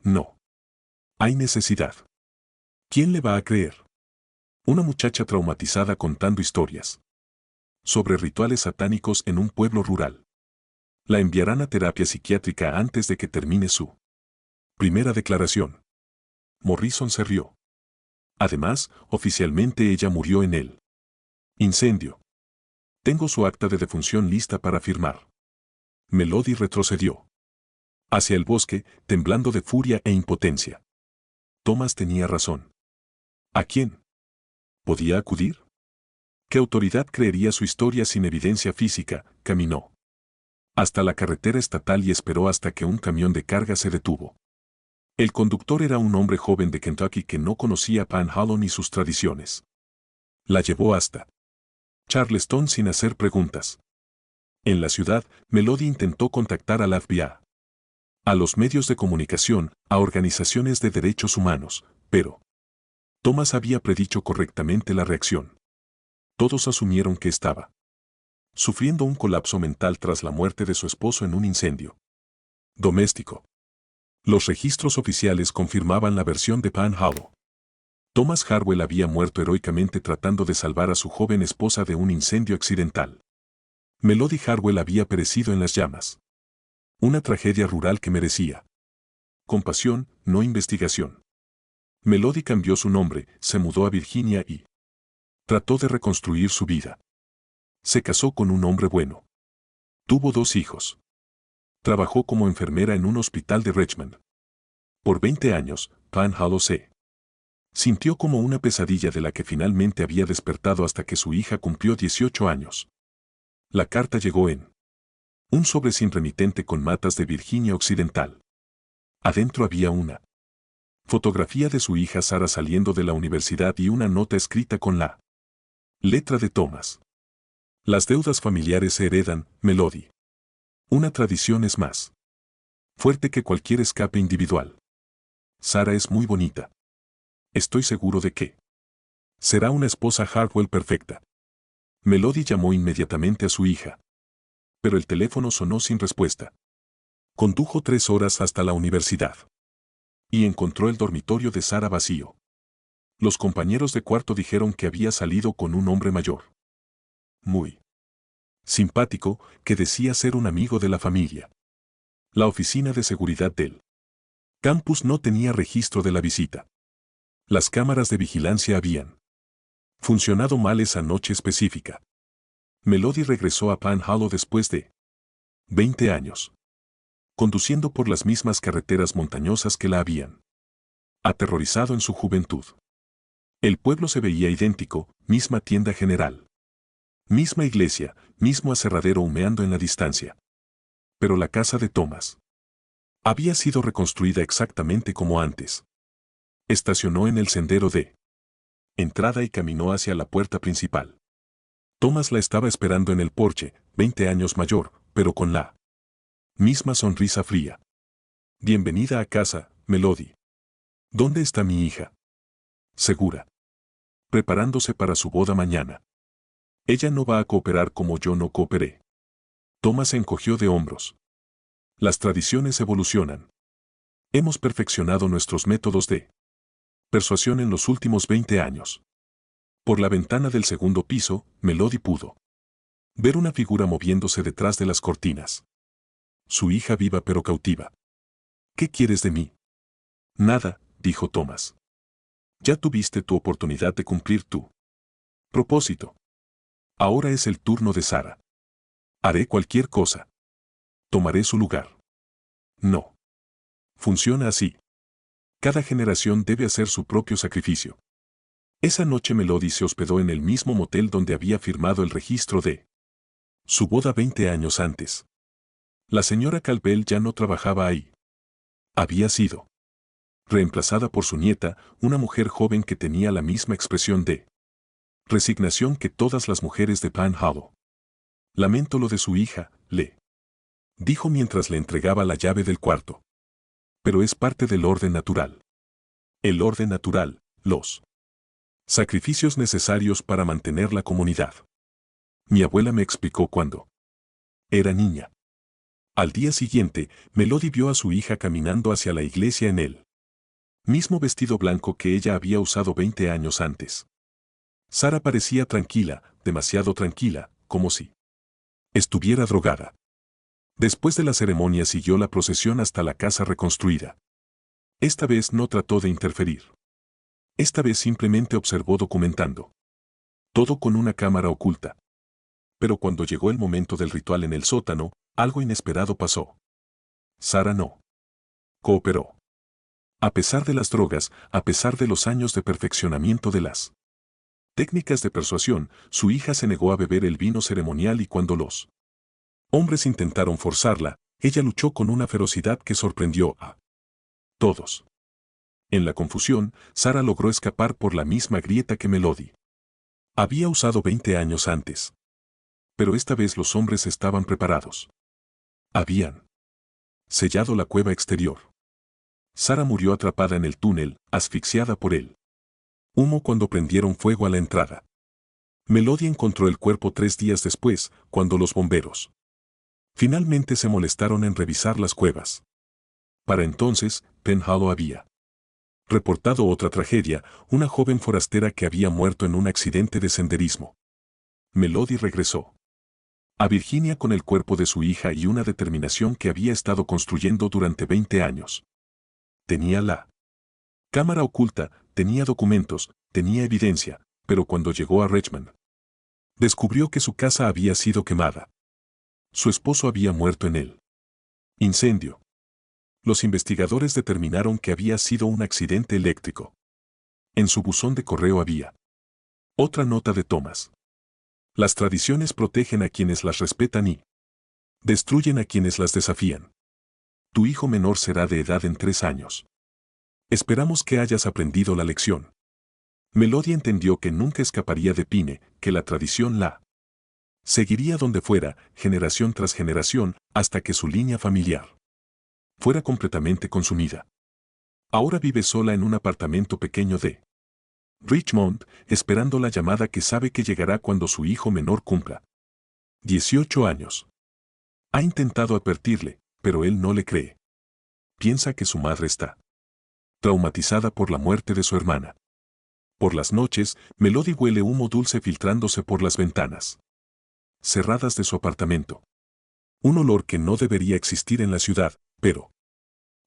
No. Hay necesidad. ¿Quién le va a creer? Una muchacha traumatizada contando historias sobre rituales satánicos en un pueblo rural. La enviarán a terapia psiquiátrica antes de que termine su primera declaración. Morrison se rió. Además, oficialmente ella murió en el incendio. Tengo su acta de defunción lista para firmar. Melody retrocedió hacia el bosque, temblando de furia e impotencia. Thomas tenía razón. ¿A quién podía acudir? ¿Qué autoridad creería su historia sin evidencia física? Caminó hasta la carretera estatal y esperó hasta que un camión de carga se detuvo. El conductor era un hombre joven de Kentucky que no conocía Panhandle ni sus tradiciones. La llevó hasta Charleston sin hacer preguntas. En la ciudad, Melody intentó contactar a la FBI, a los medios de comunicación, a organizaciones de derechos humanos, pero Thomas había predicho correctamente la reacción. Todos asumieron que estaba sufriendo un colapso mental tras la muerte de su esposo en un incendio doméstico. Los registros oficiales confirmaban la versión de Panhandle. Thomas Harwell había muerto heroicamente tratando de salvar a su joven esposa de un incendio accidental. Melody Harwell había perecido en las llamas. Una tragedia rural que merecía compasión, no investigación. Melody cambió su nombre, se mudó a Virginia y trató de reconstruir su vida. Se casó con un hombre bueno. Tuvo 2 hijos. Trabajó como enfermera en un hospital de Richmond. Por 20 años, Panhandle se sintió como una pesadilla de la que finalmente había despertado hasta que su hija cumplió 18 años. La carta llegó en un sobre sin remitente con matas de Virginia Occidental. Adentro había una fotografía de su hija Sara saliendo de la universidad y una nota escrita con la letra de Thomas. Las deudas familiares se heredan, Melody. Una tradición es más fuerte que cualquier escape individual. Sara es muy bonita. Estoy seguro de que será una esposa Harwell perfecta. Melody llamó inmediatamente a su hija. Pero el teléfono sonó sin respuesta. Condujo 3 horas hasta la universidad. Y encontró el dormitorio de Sara vacío. Los compañeros de cuarto dijeron que había salido con un hombre mayor. Muy simpático, que decía ser un amigo de la familia. La oficina de seguridad del campus no tenía registro de la visita. Las cámaras de vigilancia habían funcionado mal esa noche específica. Melody regresó a Panhandle después de 20 años, conduciendo por las mismas carreteras montañosas que la habían aterrorizado en su juventud. El pueblo se veía idéntico, misma tienda general, misma iglesia, mismo aserradero humeando en la distancia. Pero la casa de Thomas había sido reconstruida exactamente como antes. Estacionó en el sendero de entrada y caminó hacia la puerta principal. Thomas la estaba esperando en el porche, 20 años mayor, pero con la misma sonrisa fría. Bienvenida a casa, Melody. ¿Dónde está mi hija? Segura. Preparándose para su boda mañana. Ella no va a cooperar como yo no cooperé. Thomas se encogió de hombros. Las tradiciones evolucionan. Hemos perfeccionado nuestros métodos de persuasión en los últimos 20 años. Por la ventana del segundo piso, Melody pudo ver una figura moviéndose detrás de las cortinas. Su hija viva pero cautiva. ¿Qué quieres de mí? Nada, dijo Thomas. Ya tuviste tu oportunidad de cumplir tu propósito. Ahora es el turno de Sara. Haré cualquier cosa. Tomaré su lugar. No. Funciona así. Cada generación debe hacer su propio sacrificio. Esa noche Melody se hospedó en el mismo motel donde había firmado el registro de su boda 20 años antes. La señora Calbell ya no trabajaba ahí. Había sido reemplazada por su nieta, una mujer joven que tenía la misma expresión de resignación que todas las mujeres de Panhandle. Lamento lo de su hija, le dijo mientras le entregaba la llave del cuarto. Pero es parte del orden natural. El orden natural, los sacrificios necesarios para mantener la comunidad. Mi abuela me explicó cuando era niña. Al día siguiente, Melody vio a su hija caminando hacia la iglesia en el mismo vestido blanco que ella había usado 20 años antes. Sara parecía tranquila, demasiado tranquila, como si estuviera drogada. Después de la ceremonia siguió la procesión hasta la casa reconstruida. Esta vez no trató de interferir. Esta vez simplemente observó documentando. Todo con una cámara oculta. Pero cuando llegó el momento del ritual en el sótano, algo inesperado pasó. Sara no cooperó. A pesar de las drogas, a pesar de los años de perfeccionamiento de las técnicas de persuasión, su hija se negó a beber el vino ceremonial y cuando los hombres intentaron forzarla, ella luchó con una ferocidad que sorprendió a todos. En la confusión, Sara logró escapar por la misma grieta que Melody había usado 20 años antes. Pero esta vez los hombres estaban preparados. Habían sellado la cueva exterior. Sara murió atrapada en el túnel, asfixiada por él. Humo cuando prendieron fuego a la entrada. Melody encontró el cuerpo 3 días después, cuando los bomberos finalmente se molestaron en revisar las cuevas. Para entonces, Penhallow había reportado otra tragedia, una joven forastera que había muerto en un accidente de senderismo. Melody regresó a Virginia con el cuerpo de su hija y una determinación que había estado construyendo durante 20 años. Tenía la cámara oculta, tenía documentos, tenía evidencia, pero cuando llegó a Richmond, descubrió que su casa había sido quemada. Su esposo había muerto en el incendio. Los investigadores determinaron que había sido un accidente eléctrico. En su buzón de correo había otra nota de Thomas. Las tradiciones protegen a quienes las respetan y destruyen a quienes las desafían. Tu hijo menor será de edad en 3 años. Esperamos que hayas aprendido la lección. Melody entendió que nunca escaparía de Pine, que la tradición la seguiría donde fuera, generación tras generación, hasta que su línea familiar fuera completamente consumida. Ahora vive sola en un apartamento pequeño de Richmond, esperando la llamada que sabe que llegará cuando su hijo menor cumpla 18 años. Ha intentado advertirle, pero él no le cree. Piensa que su madre está traumatizada por la muerte de su hermana. Por las noches, Melody huele humo dulce filtrándose por las ventanas cerradas de su apartamento. Un olor que no debería existir en la ciudad, pero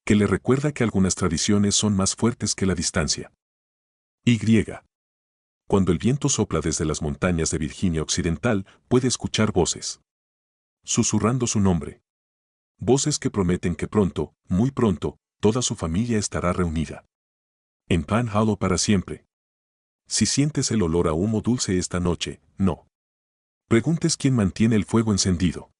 que le recuerda que algunas tradiciones son más fuertes que la distancia. Y. Cuando el viento sopla desde las montañas de Virginia Occidental, puede escuchar voces susurrando su nombre. Voces que prometen que pronto, muy pronto, toda su familia estará reunida en Penhallow para siempre. Si sientes el olor a humo dulce esta noche, no preguntes quién mantiene el fuego encendido.